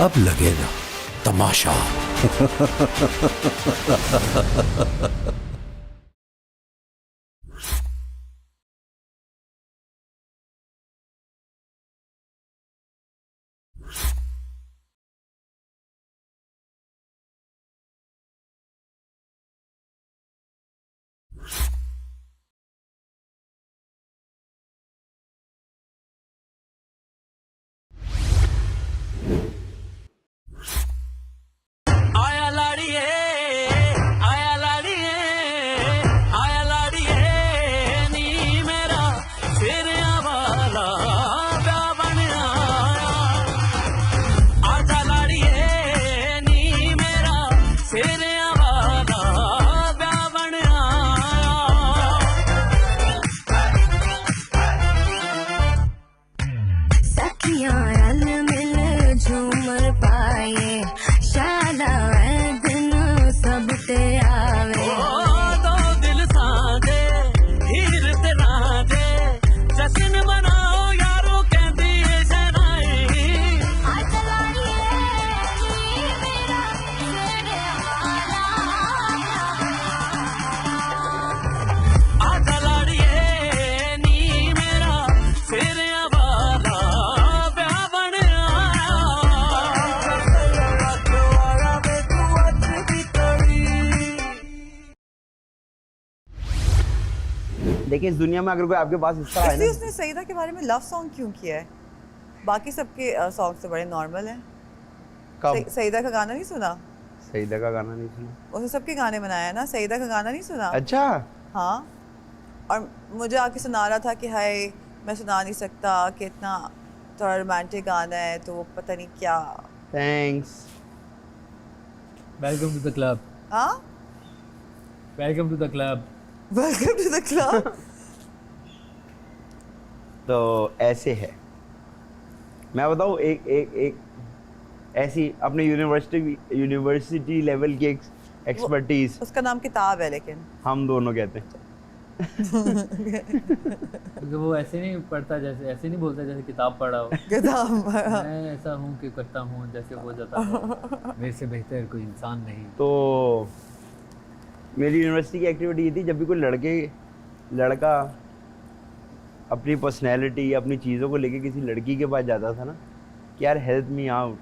अब लगेगा तमाशा। देखिए इस दुनिया में अगर कोई आपके पास इस तरह है इसलिए ना, उसने सईदा के बारे में लव सॉन्ग क्यों किया है? बाकी सबके सॉन्ग तो बड़े नॉर्मल हैं। कब सईदा का गाना नहीं सुना? सईदा का गाना नहीं सुना? उसने सबके गाने बनाया है ना, सईदा का गाना नहीं सुना? अच्छा हाँ, और मुझे आके सुना रहा था कि हाय मैं सुना नहीं सकता कि इतना थोड़ा रोमांटिक गाना है, तो वो पता नहीं क्या। Thanks. Welcome to the club. हाँ, welcome to the club. Welcome to the club. तो ऐसे है, मैं बताऊँ एक एक एक ऐसी अपने यूनिवर्सिटी लेवल की एक्सपर्टीज, उसका नाम किताब है, लेकिन हम दोनों कहते हैं। क्योंकि वो ऐसे नहीं पढ़ता, जैसे ऐसे नहीं बोलता जैसे किताब पढ़ा हो। किताब मैं ऐसा हूँ कि करता हूँ जैसे हो जाता है, मेरे से बेहतर कोई इंसान नहीं। तो मेरी यूनिवर्सिटी की एक्टिविटी ये थी, जब भी कोई लड़का अपनी पर्सनैलिटी अपनी चीज़ों को लेके किसी लड़की के पास जाता था ना कि यार हेल्प मी आउट,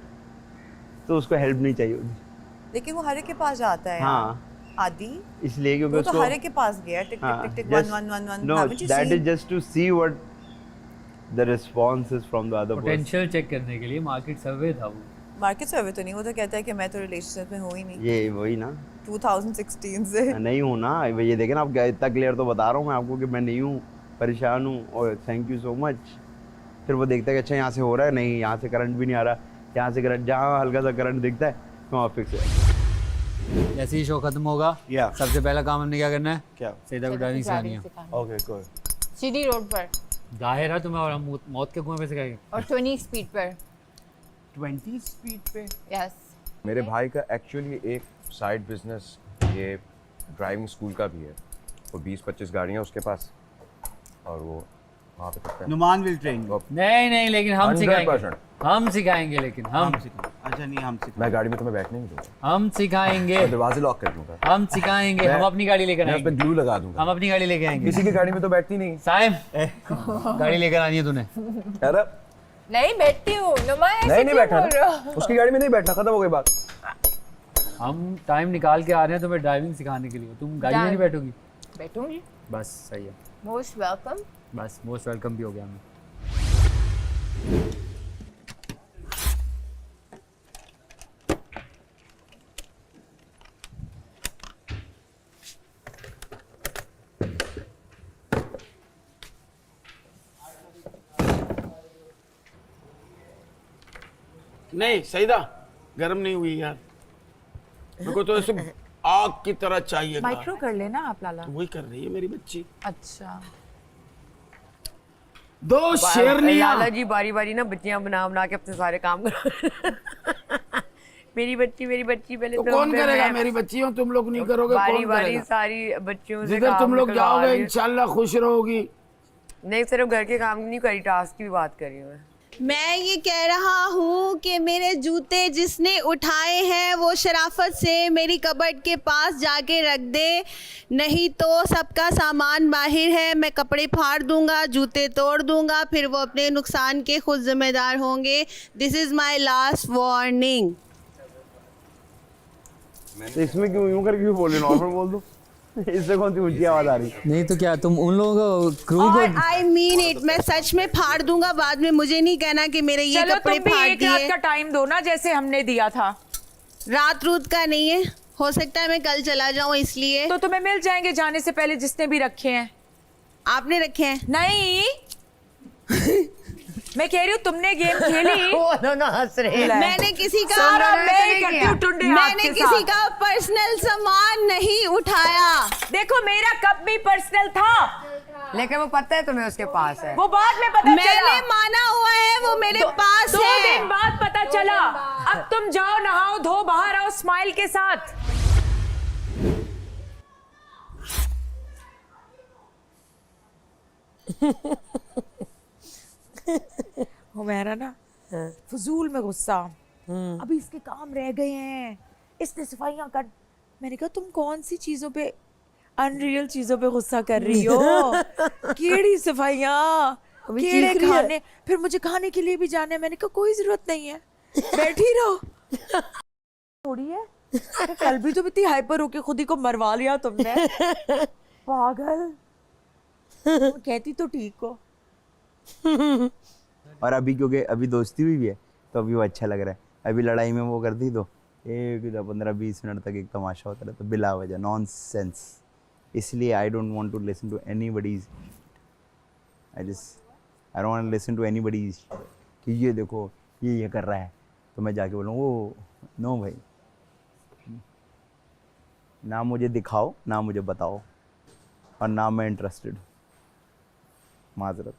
तो उसको हेल्प नहीं चाहिए होती। लेकिन वो हर एक के पास जाता है। हाँ, आदि इसलिए क्योंकि वो तो उसको हर एक के पास गया। Tick tick tick tick 1111। No, that is just to see what the response is from the other person. Potential check करने के लिए मार्केट सर्वे था वो। मार्केट सर्वे तो नहीं, वो तो कहता है कि मैं तो रिलेशनशिप में हूँ ही नहीं ये वही ना, 2016 से। नहीं हूँ ना, ये देखें ना, आप इतना क्लियर तो बता रहा हूँ मैं आपको कि मैं नहीं हूँ, परेशान हूँ और थैंक यू सो मच। फिर वो देखता है कि अच्छा यहाँ से हो रहा है, नहीं यहाँ से करंट भी नहीं आ रहा, यहाँ से करंट, जहाँ हल्का सा करंट दिखता है तो वहाँ फिक्स है। जैसे ही शो खत्म होगा, सबसे पहला काम हमने क्या करना है? क्या? सईदा को ड्राइविंग सिखानी है। ओके कोई सीडी रोड पर जाहिर है तुम्हें, और हम मौत के कुएं पे सिखाएंगे। और 20 स्पीड पर। 20 स्पीड पे? यस। मेरे भाई का एक्चुअली एक साइड बिजनेस ये ड्राइविंग स्कूल का भी है, वो 20-25 गाड़ियाँ उसके पास, और वो वहाँ पे करता है। नुमान विल ट्रेन। नहीं, लेकिन हम 100%। सिखाएंगे। हम सिखाएंगे, लेकिन हम अच्छा नहीं, हम मैं गाड़ी में तुम्हें बैठने नहीं दूंगा, हम सिखाएंगे। मैं दरवाजे लॉक कर दूंगा, हम सिखाएंगे। हम अपनी गाड़ी लेकर मैं उस आएंगे। पर ग्लू लगा दूंगा। हम अपनी गाड़ी लेकर आएंगे। किसी की गाड़ी में तो बैठती नहीं। साइम, गाड़ी लेकर आनी है तूने। अरे नहीं बैठती हूँ नुमा, ऐसे नहीं क्यों बैठा बोल रहे हो? उसकी गाड़ी में नहीं बैठना, खत्म हो गई बात। हम टाइम निकाल के आ रहे हैं तुम्हें ड्राइविंग सिखाने के लिए, तुम गाड़ी में नहीं बैठोगी? बैठूंगी। बस सही है, मोस्ट वेलकम। बस मोस्ट वेलकम भी हो गया हमें। नहीं सईदा, गर्म नहीं हुई यार, मेरे को तो ऐसे आग की तरह चाहिए। माइक्रो कर लेना आप लाला। वही कर रही है मेरी बच्ची। अच्छा, दो शेरनियां। लाला जी बारी बारी ना बच्चियां बना बना के अपने सारे काम करो। मेरी बच्ची पहले तो कौन करेगा? मेरी बच्ची हो, तुम लोग नहीं करोगे, बारी कौन बारी करेगा? सारी बच्चियों से जिधर काम तुम लोग निकलवा जाओगे रही हूँ। इंशाल्लाह खुश रहोगी। नहीं सिर्फ घर के काम नहीं करी, टास्क की भी बात करी हूँ मैं। मैं ये कह रहा हूँ कि मेरे जूते जिसने उठाए हैं वो शराफत से मेरी कबर्ड के पास जाके रख दे, नहीं तो सबका सामान बाहर है, मैं कपड़े फाड़ दूंगा, जूते तोड़ दूंगा, फिर वो अपने नुकसान के खुद जिम्मेदार होंगे। This is my last warning. तो इसमें क्यों यूं करके क्यों बोल रहे, नॉर्मल बोल दो। इससे कौन सी ऊंची आवाज आ रही? नहीं तो क्या तुम उन लोगों को क्रू और को आई मीन इट, मैं सच में फाड़ दूंगा बाद में, मुझे नहीं कहना कि मेरे ये चलो कपड़े तुम भी फाड़ एक रात दिए। का टाइम दो ना, जैसे हमने दिया था। रात रूत का नहीं है, हो सकता है मैं कल चला जाऊं, इसलिए तो तुम्हें मिल जाएंगे जाने से पहले जिसने भी रखे हैं। आपने रखे हैं। नहीं मैं कह रही हूँ तुमने गेम खेली। वो दोनों हंस रहे हैं। मैंने किसी का सारा मैंने मैं नहीं करती किया। हूँ टुंडे मैंने आपके किसी साथ। का पर्सनल सामान नहीं उठाया। देखो मेरा कब भी पर्सनल था, लेकिन वो पता है तुम्हें उसके पास है। वो बाद में पता मैंने चला। माना हुआ है वो मेरे पास 2 है। दिन बाद पता चला। अब तुम जाओ नहाओ धो बाहर आओ स्माइल के साथ। वो मेरा ना फजूल में गुस्सा, अभी इसके काम रह गए हैं, इसने सफाइयां कर। मैंने कहा तुम कौन सी चीजों पे, अनरियल चीजों पे गुस्सा कर रही हो? कीड़ी सफाइयां, कीड़े खाने, फिर मुझे खाने के लिए भी जाना है। मैंने कहा कोई जरूरत नहीं है, बैठी रहो। थोड़ी है, कल भी तो इतनी हाइपर होके खुद ही को मरवा लिया तुमने, पागल। कहती तो ठीक हो। और अभी क्योंकि अभी दोस्ती हुई भी है तो अभी वो अच्छा लग रहा है। अभी लड़ाई में वो करती तो 15-20 मिनट तक एक तमाशा होता रहता बिला वजह, नॉनसेंस। इसलिए I don't want to listen to anybody's, I don't want to listen to anybody's कि ये देखो ये कर रहा है तो मैं जाके बोलूँ ओ नो भाई, ना मुझे दिखाओ ना मुझे बताओ और ना मैं इंटरेस्टेड हूँ। माजरत।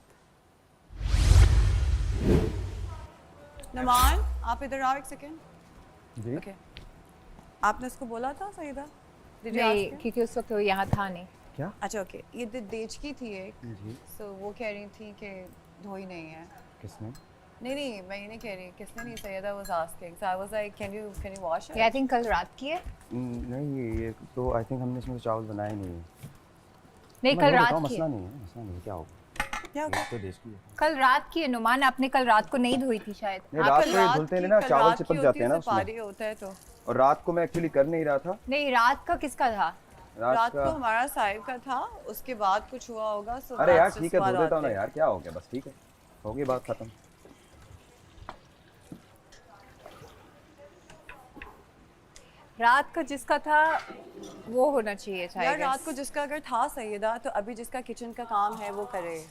नमान आप इधर आओ एक सेकेंड। ओके, आपने उसको बोला था सईदा? Did you ask नहीं him? क्योंकि उस वक्त वो यहाँ था नहीं। अच्छा ओके, ये देज की थी एक, सो वो कह रही थी कि धोई नहीं है। किसने? नहीं मैं ये नहीं कह रही, किसने नहीं, Sayeda was asking, so I was like can you wash it? I think कल रात की है। नहीं ये तो आई थिंक हमने इसमें चावल बनाए नहीं है। नहीं मैं कल वो रात बताऊं, की मसला है। नहीं है, मसला नहीं है, क्या होगा? क्या होगा? तो देश की है। कल रात की है नुमान, आपने कल रात को नहीं धोई थी शायद। नहीं रात को धुलते हैं ना, चावल चिपक जाते हैं ना उसमें। पारी होता है तो और रात को मैं एक्चुअली कर नहीं रहा था। नहीं रात का किसका था? रात का को हमारा साहिब का था, उसके बाद कुछ हुआ होगा। सो अरे यार ठीक है, धो देता हूँ ना यार, क्या हो गया, बस ठीक है, हो गई बात खत्म। रात का जिसका था वो होना चाहिए था। यार रात को जिसका अगर था सैयदा तो अभी जिसका किचन का काम है वो करे,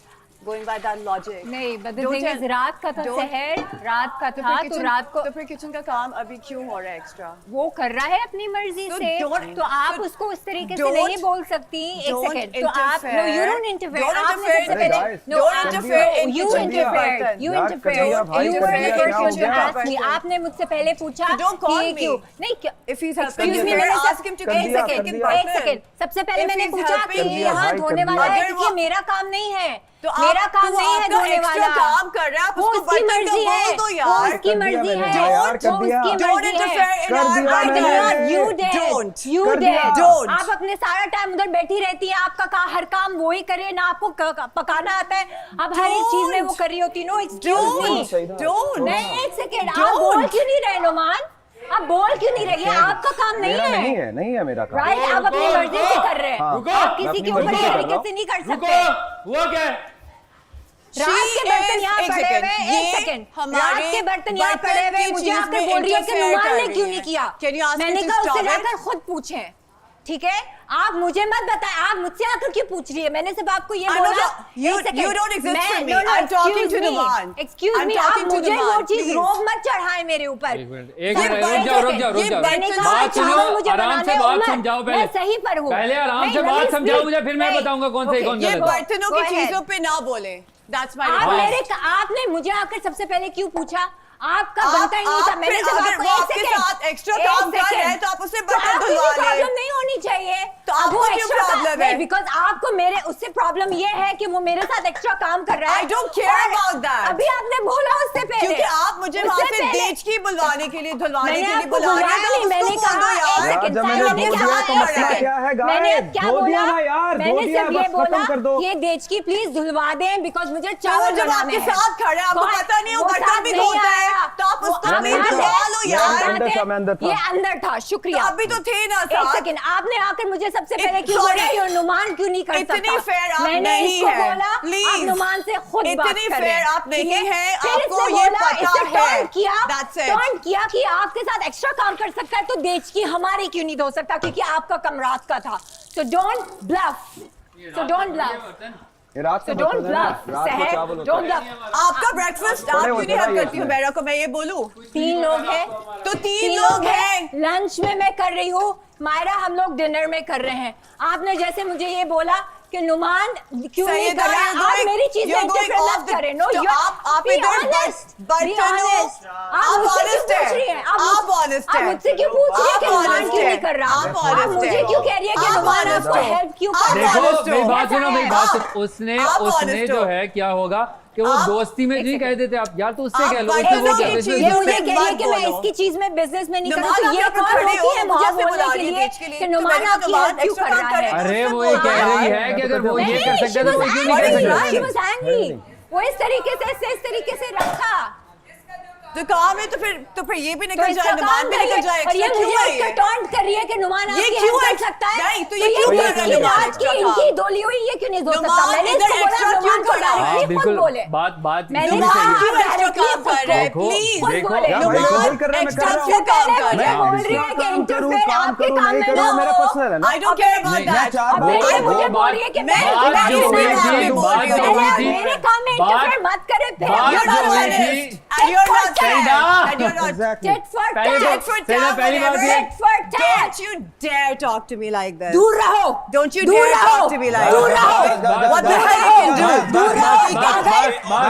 गोइंग बाय दैट लॉजिक। नहीं but the thing is, रात का था सहर, रात का था तो रात को, तो फिर किचन का काम अभी क्यों हो रहा है एक्स्ट्रा? वो कर रहा है अपनी मर्जी से, तो आप उसको उस तरीके से नहीं बोल सकती। एक सेकंड, तो आप नो यू डोंट इंटरफेयर। आपने सबसे पहले no you interfere, you interfere, you were the first one to ask me. आपने मुझसे पहले पूछा कि क्यों नहीं, if he is excuse me, मैंने आस्क हिम टू एक सेकंड, सबसे पहले मैंने पूछा कि यहाँ धोने वाला है, क्योंकि मेरा काम नहीं है, तो मेरा काम नहीं है धोने वाला। काम कर रहा है, आप वो उसको उसकी बर्तन मर्जी का है, बोल दो वो यार। उसकी मर्जी है, यार, वो उसकी मर्जी है। You did. आप अपने सारा टाइम उधर बैठी रहती है, आपका हर काम वो ही करे ना, आपको पकाना आता है, आप हर एक चीज में वो कर रही होती। नो एक्सक्यूज मी, नहीं एक सेकेंड, आप बोल क्यों नहीं रहे नुमान? आप बोल क्यों नहीं रही है? आपका काम नहीं मेरा है, नहीं है मेरा काम। राइट? आप अपनी मर्जी से कर रहे हैं, आप किसी के ऊपर इस तरीके से नहीं कर सकते। हुआ क्या? रात के बर्तन यहाँ एक पड़े सेकंड, हुए, ये एक सेकंड, हमारे रात के बर्तन यहाँ बर्तन पड़े हुए, की मुझे चीज आकर में बोल रही है कि interfere नुमान कर ने रही क्यों है। नहीं किया। Can you ask मैंने me to कहा उससे stop it? जाकर खुद पूछें, ठीक है? आप मुझे मत बताएं, आप मुझसे आकर क्यों पूछ रही है? मैंने सिर्फ आपको ये I बोला। don't- you- एक second, you don't exist मैं- for me. no, no, I'm talking excuse to me. Numan. Excuse I'm me, आप talking to मुझे वो Numan, चीज please. रोब मत चढ़ाएं मेरे ऊपर। एक मिनट, रुक जाओ। मैंने कहा बात सुनो, चावल मुझे आराम से बनाने बात उमर, समझाओ मैं पहले। सही पर हूँ। पहले आराम नहीं, से let me बात समझाओ speak. मुझे, फिर मैं नहीं, बताऊंगा कौन सही okay, कौन ये गलत है। बर्तनों Go की ahead. चीजों पे ना बोले, दैट्स माय आप रिक्वेस्ट। आपने मुझे आकर सबसे पहले क्यों पूछा? आपका बनता ही नहीं था। मैंने जब अगर आपको वो आपके साथ एक्स्ट्रा काम कर रहे हैं तो आप उससे बर्तन धुलवा लें। प्रॉब्लम नहीं होनी चाहिए। तो आपको क्यों प्रॉब्लम है? बिकॉज आपको मेरे उससे प्रॉब्लम ये है कि वो मेरे साथ एक्स्ट्रा काम कर रहा है। I don't care about that. अभी आपने बोला उससे पहले, क्योंकि आप मुझे वहाँ से देचकी बुलवाने के लिए धुलवाने के लिए बुला रहे हैं। नहीं, मैंने उसको बोल दो कहा यार। एक सेकंड, मैंने मैंने बोल दिया तो मसला क्या है गाइस? मैंने अब क्या धो बोला? दिया ना यार, मैंने धो दिया, सिर्फ ये बस खत्म बोला कर दो। ये देचकी प्लीज धुलवा दें बिकॉज मुझे तो चावल जब बनाने आपके हैं। साथ खड़े हैं, आपको वो- पता नहीं वो वो बर्तन साथ भी नहीं धोता है, आया। तो आप वो उसको आप नहीं साथ धुलवा हैं। लो ये यार। अंदर था, मैं अंदर था। ये अंदर था, शुक्रिया। तो अभी तो थे ना एक साथ। सेकंड, आपने आकर मुझे सबसे पहले It's क्यों बोला sorry. ये नुमान क्यों नहीं कर सकता? इतनी fair आप मैंने नहीं इसको है। बोला, Please. आप नुमान से खुद बात इतनी करें। fair आप नहीं ठीक है? है, फिर आपको इसने ये बोला, पता इसने है। टर्न किया, That's it. टर्न किया कि आपके साथ एक्स्ट्रा काम कर सकता है तो देचकी हमारी क्यों नहीं धो सकता क्योंकि आपका कम रात का था। So don't bluff. So don't bluff. ये रात So का don't बर्तन है ना, bluff. रात को सहर, चावल होता don't है। bluff. आपका ब्रेकफास्ट आप क्यों नहीं हेल्प करती हूँ बैरा को? मैं ये बोलूँ 3 लोग हैं तो 3 लोग हैं। लंच में मैं कर रही हूँ, मायरा हम लोग डिनर में कर रहे हैं। आपने जैसे मुझे ये बोला कि नुमान क्यों नहीं कर रहा है, आप मेरी चीज में इंटरफेयर मत करें। नो तो आप इधर आप मुझसे क्यों पूछ रही हैं? आप ऑनेस्ट आप मुझसे क्यों पूछ रही हैं कि नुमान क्यों नहीं कर रहा? आप मुझे क्यों कह रही है कि नुमान आपको हेल्प क्यों कर रहा है? देखो मेरी बात सुनो, मेरी बात सुनो। उसने जो है क्या होगा कि वो दोस्ती में नहीं कह देते आप यार, तो उससे कह लो। उससे वो कहते हैं ये मुझे कह रही है कि मैं इसकी चीज में बिजनेस में नहीं कर रही, तो ये कौन होती है मुझे बोलने के लिए कि नुमान आपकी हेल्प क्यों कर रहा है? अरे वो ये कह रही है कि अगर वो ये कर सकता है तो कोई क्यों नहीं कर सकता? वो इस तरीके से रखा तो काम है तो फिर ये भी तो निकल इसका जाए, नुमान काम भी करिए। निकल जाए। और ये एक्स्ट्रा क्यों मुझे है इसका ये? टॉन्ट कर रही है कि नुमान ये आपकी क्यों हेल्प है? कर सकता है। नहीं, तो ये क्यों ये कर रहा है नुमान आज की extra इनकी काम? दोली हुई ये क्यों नहीं धो सकता? नुमान मैंने इधर इसको बोला extra क्यों नुमान को कर रहा है? डायरेक्टली खुद बिल्कुल बोले। बात मैंने इसमें कहा सही है। क्यों extra directly काम कर रहा है? देखो, Please. देखो, बोले। यार, मेरे को दिल कर रहा है, मैं कर extra रहा हूँ। क्यों काम कर मुझे रहा है? बोल रही है कि इंटरफेयर आपके काम में ना मेरा हो। पर्सनल है ना। I don't care about नहीं, that. चार अब बात- ये मुझे बोल रही है कि मैं बात जो हुई थी, बात जो हुई थी, मेरे काम में इंटरफेयर मत करे। बात You're जो not हुई honest. थी, And you're not Saida. fair. And you're not Exactly. Tit for पहले टैट। तो सईदा पहली बात ये tit for tat. Don't you dare talk to me like this. दूर रहो। Don't you दूर dare रहो। talk to me like दूर that. रहो। What the hell you can do? दूर रहो।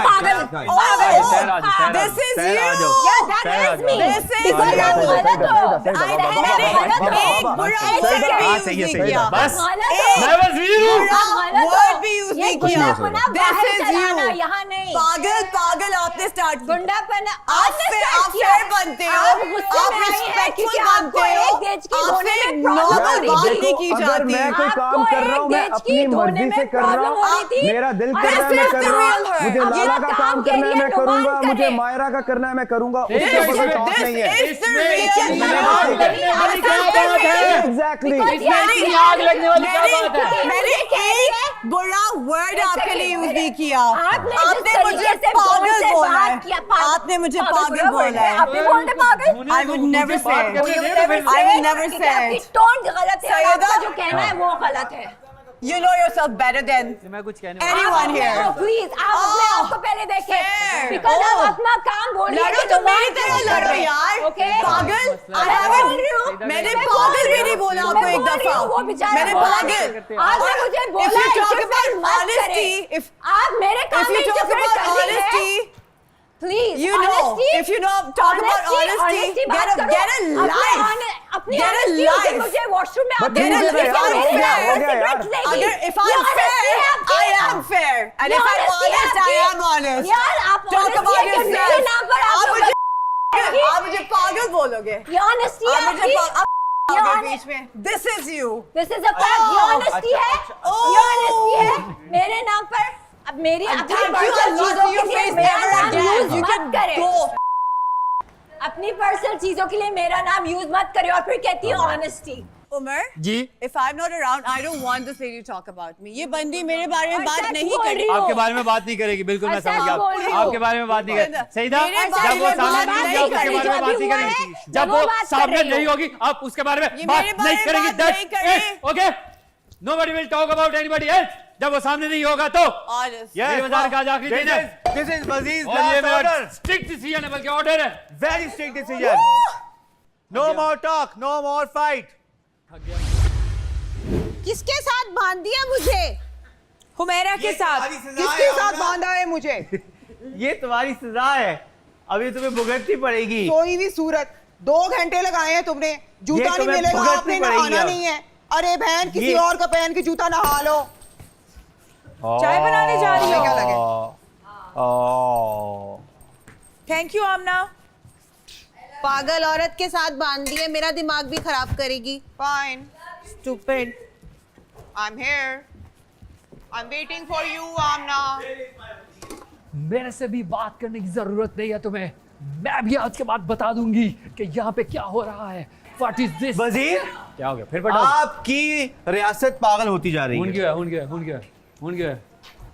पागल। सहर आ जाओ, This is सहर आ you. जाओ। Yeah, that सहर आ is me. जाओ। This is Because you. आप गलत हो। सईदा, मैंने गलत हो। एक बुरा एक word second। भी हाँ, use सही है, नहीं सही है। किया। बस गलत हो। मैं बस वीर हूँ। बुरा गलत हो। word भी use ये नहीं किया। गुंडापना This बाहर is चलाना, you. यहाँ नहीं। पागल आपने स्टार्ट गुंडापना आप fair बनते हो। आप गुस्से आप में आई हैं respectful क्योंकि आपको बनते हो। एक देश की धोने आपसे में प्रॉब्लम हो normal रही बात थी। नहीं की अगर जाती। मैं कोई आपको काम कर रहा हूँ, एक मैं देश अपनी की धोने मर्जी में से कर रहा प्रॉब्लम हो रही हूँ। थी। मेरा दिल और कर रहा है, मैं सिर्फ कर रहा real हूँ। her. मुझे अब ये लाला का काम करना है, मैं करूंगा। मुझे मायरा का करना है, मैं करूंगा। उसके ऊपर कोई टॉप नहीं है। This is the real इसमें you. आग लगने वाली क्या बात है? Exactly. इसमें आग लगने वाली क्या बात है? मैंने एक बुरा वर्ड आपके लिए यूज नहीं किया। आपने आपने मुझे पागल बोला है। आपने मुझे पागल बोला है। आपने बोलते पागल। I would never say it. I will never say आपकी it. टोन गलत है और सैयदा- आपका जो कहना है वो गलत है। You know yourself better than मैं कुछ कहने anyone here. प्लीज आप अपने आप को पहले fair. देखें बिकॉज़ आप अपना काम बोल रही लड़ो हैं तो मेरी तरह लड़ो यार। ओके पागल मैं बोल रही हूँ। मैंने मैं पागल बोल भी रही नहीं हूँ। बोला मैं आपको एक बोल रही दफा। हूँ, वो बेचारा मैंने बोला पागल नहीं। आपने मुझे बोला If you talk interfere about मत करें। honesty, if आप मेरे काम if में you talk इंटरफेयर about कर रही हैं honesty, please you know, if you know, talk about honesty, get a life. अपनी Get a honesty उसे life. मुझे वॉशरूम में But आके get a मुझे life. मेरे हो गया, नाम हो पर गया यार। cigarettes देगी। अगर if ये I'm honesty fair, है आपकी। I am fair, and ये if I'm honesty है honest, I आपकी। am honest. यार आप Talk honesty about है कि मेरे yourself. नाम पर आप लोग आप मुझे पागल बोलोगे। ये honesty है आप मुझे आपकी। ये पागल honest- बीच में। This is you. This is a fact. ये honesty है। ये honesty है मेरे नाम पर। अब मेरी अपनी Thank you. Personal I'll not चीजों see के your लिए face मेरा ever नाम again. यूज You मत can करें। go. अपनी पर्सनल चीजों के लिए मेरा नाम यूज मत करें और फिर कहती है honesty. Umar, ji if I'm not around, I don't want this lady to talk about me. ये बंदी मेरे बारे में और बात सच नहीं बोल कर रही हो। आपके बारे में बात नहीं करेगी, बिल्कुल मैं अच्छा, समझ गया। बोल रही हो। आपके बारे में बात नहीं करेगी। सईदा, मेरे जब बारे वो में सामने बात नहीं होगी नहीं उसके बारे में करेगी, बात नहीं जो अभी करेगी। हुआ है, जब वो वो बात कर सामने रही हो। नहीं होगी आप उसके बारे में ये बात मेरे नहीं बारे में करेगी। बात नहीं करेगी। Okay, nobody will talk about anybody else. जब वो सामने नहीं होगा तो Honest. मेरी बाजार का आज आखिरी दिन है This is Wazir's और ये last मेरा order. स्ट्रिक्ट डिसीजन है, बल्कि ऑर्डर है। Very strict decision. No more talk, no more fight. किसके साथ बांध दिया मुझे? हुमैरा के साथ। किसके साथ बांधा है मुझे? ये तुम्हारी सजा है। अभी तुम्हें भुगतनी पड़ेगी। सोई हुई सूरत, 2 घंटे लगाए हैं तुमने, जूता नहीं तुम्हें मिलेगा, भुगतनी आपने पड़ेगी नहाना अब। नहीं है। अरे बहन, किसी और का पहन के जूता नहा लो। चाय बनाने जा रही हमें क्या लगे? थैंक यू आमना। पागल औरत के साथ बांध दिए, मेरा दिमाग भी खराब करेगी। Fine, stupid. I'm here. I'm waiting for you, Amna. मेरे से भी बात करने की जरूरत नहीं है तुम्हें। मैं भी आज के बाद बता दूंगी कि यहाँ पे क्या हो रहा है। What is this? वजीर, क्या हो गया फिर? बता। आपकी रियासत पागल होती जा रही है। हुन गया।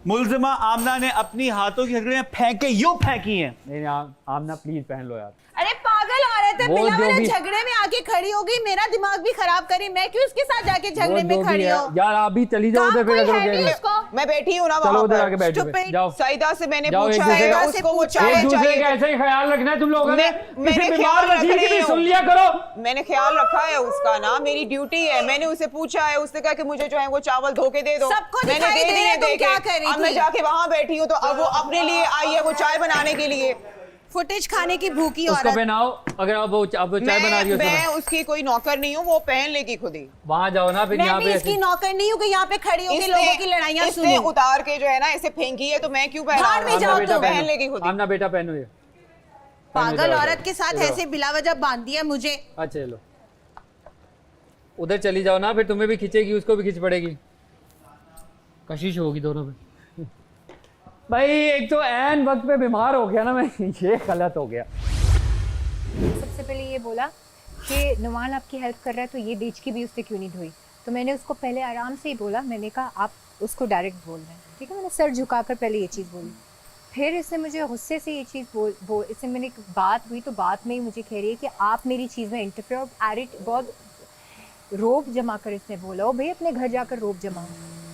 मुल्जिमा आमना ने अपनी हाथों की हथकड़ियां फेंके यूं फेंकी हैं। नहीं आमना प्लीज पहन लो यार। अरे पागल औरत है, वो बिना जो मेरे भी- झगड़े में आके खड़ी हो गई, मेरा दिमाग भी खराब करी। मैं क्यों उसके साथ जाके वो झगड़े जो में भी खड़ी है। हो? यार आप भी चली जाओ उधर, फिर अगर वो कह रही है। मैं बैठी हूँ ना चलो वहाँ उधर पर। आके बैठो। Stupid. जाओ सईदा से मैंने जाओ, एक पूछा दूसरे है, का- उसको वो एक चाय दूसरे का चाहिए। ऐसे ही ख्याल रखना है तुम लोगों ने। मैंने किसी बीमार ख्याल रख वकील की रही भी हूँ। सुन लिया करो। मैंने ख्याल रखा है उसका ना, मेरी ड्यूटी है। मैंने उसे पूछा है, उसने कहा कि मुझे जो है वो चावल धो के दे दो। सबको मैंने दिखाई दे दे दिए, रहा है तुम देखे। क्या कर रही अब मैं थी। जाके वहाँ बैठी हूँ तो अब वो अपने लिए आई है वो चाय बनाने के लिए। फुटेज खाने की भूखी उसको औरत। पहनाओ। अगर आप वो चाय बना रही हो मैं तो उसकी कोई नौकर नहीं हूँ, वो पहन लेगी खुद ही। वहाँ जाओ ना। फिर मैं यहाँ भी पे इसकी नौकर नहीं हूँ कि यहाँ पे खड़ी होकर लोगों की लड़ाइयाँ इसने सुनूं। उतार के जो है ना इसे फेंकी है, तो मैं क्यों भाड़ में पहना? जाओ बेटा तो। पहन लेगी खुद ही। आमना बेटा पहनो ये। पागल औरत के साथ ऐसे बिलावजह बांध दिया मुझे। अच्छा चलो उधर चली जाओ ना, फिर तुम्हें भी खींचेगी, उसको भी खींच पड़ेगी। कशिश होगी दोनों में। भाई एक तो ऐन वक्त पे बीमार हो गया ना मैं, ये गलत हो गया। सबसे पहले ये बोला कि नुमान आपकी हेल्प कर रहा है तो ये बेच के भी उसने क्यों नहीं धोई। तो मैंने उसको पहले आराम से ही बोला, मैंने कहा आप उसको डायरेक्ट बोल रहे हैं, ठीक है। मैंने सर झुकाकर पहले ये चीज़ बोली। फिर इसने मुझे गुस्से से ये चीज़ बोल इससे मैंने बात हुई तो बात में ही मुझे कह रही है कि आप मेरी चीज़ में इंटरफेयर और एडिट बहुत रोब जमा कर इसने बोला। ओ भाई अपने घर जाकर रोब जमाओ,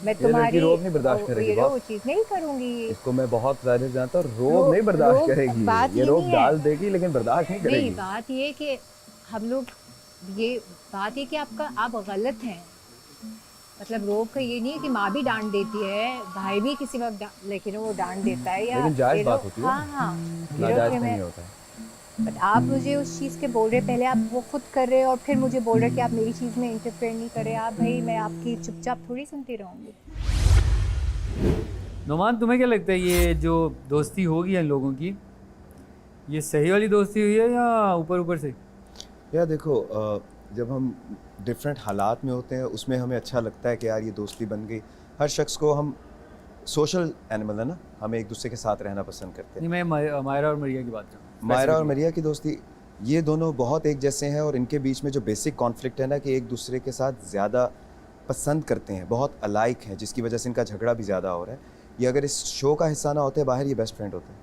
मैं तुम्हारी रोब नहीं बर्दाश्त करेगी वो चीज़ नहीं करूँगी। इसको मैं बहुत ज़्यादा जानता हूँ, रोब नहीं बर्दाश्त करेगी। बात ये ये रोब नहीं है। डाल देगी लेकिन बर्दाश्त नहीं नहीं, करेगी। बात ये कि हम लोग ये बात ये कि आप गलत हैं। मतलब रोब का ये नहीं है कि माँ भी डांट देती है, भाई भी किसी वक्त लेकिन वो डांट देता है या लेकिन जायज़ ये बात लोग- होती है। हाँ नाजायज़ नहीं होता है। बट आप मुझे उस चीज़ के बोल रहे, पहले आप वो खुद कर रहे हो और फिर मुझे बोल रहे कि आप मेरी चीज़ में इंटरफेयर नहीं कर रहे। आप भाई मैं आपकी चुपचाप थोड़ी सुनती रहूँगी। नुमान तुम्हें क्या लगता है ये जो दोस्ती होगी इन लोगों की, ये सही वाली दोस्ती हुई है या ऊपर ऊपर से? या देखो जब हम डिफरेंट हालात में होते हैं उसमें हमें अच्छा लगता है कि यार ये दोस्ती बन गई। हर शख्स को हम सोशल एनिमल है ना, हमें एक दूसरे के साथ रहना पसंद करते हैं। नहीं मैं मायरा और मरिया की बात कर रहा हूँ। मायरा और मरिया की दोस्ती, ये दोनों बहुत एक जैसे हैं और इनके बीच में जो बेसिक कॉन्फ्लिक्ट है ना कि एक दूसरे के साथ ज़्यादा पसंद करते हैं, बहुत अलाइक हैं, जिसकी वजह से इनका झगड़ा भी ज़्यादा हो रहा है। ये अगर इस शो का हिस्सा ना होते बाहर ये बेस्ट फ्रेंड होते हैं।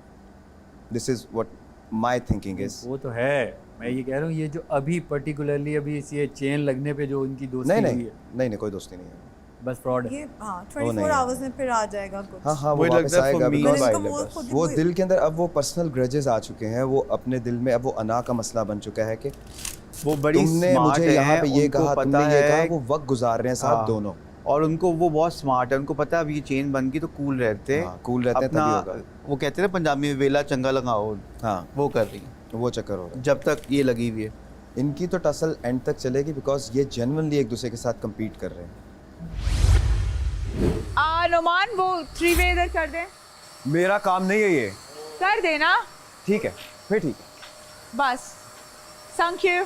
This is what my thinking is. वो तो है, मैं ये कह रहा हूँ ये जो अभी पर्टिकुलरली अभी ये चेन लगने पे जो उनकी दोस्ती नहीं हुई नहीं है, नहीं कोई दोस्ती नहीं है, बस फ्रॉड है। ये हाँ वो 24 नहीं है। आवर्स में फिर आ जाएगा कुछ। हाँ वो मुझे वापस लगता है आएगा for me- because मैंने इसको वो खुद ही वो कोई- दिल के अंदर अब वो पर्सनल ग्रजेस आ चुके हैं। वो अपने दिल में अब वो अना का मसला बन चुका है कि वो बड़ी तुमने स्मार्ट मुझे यहाँ पे ये उनको कहा, पता तुमने ये कहा। है। वो वक्त गुजार रहे हैं साथ हाँ। दोनों। और उनको वो बहुत स्मार्ट है, उनको पता है अब ये चेन बन गई तो कूल रहते हाँ, cool रहते हैं, अपना तभी होगा। वो कहते हैं ना पंजाबी में वेला चंगा लगाओ, हाँ वो कर रही है वो चक्कर हो रहा है। जब तक ये लगी हुई है। इनकी तो टसल एंड तक चलेगी बिकॉज ये जेन्युइनली एक दूसरे के साथ compete कर रहे हैं। नुमान वो 3 वे इधर कर दे, मेरा काम नहीं है ये। कर देना ठीक है फिर ठीक है। बस। Thank you.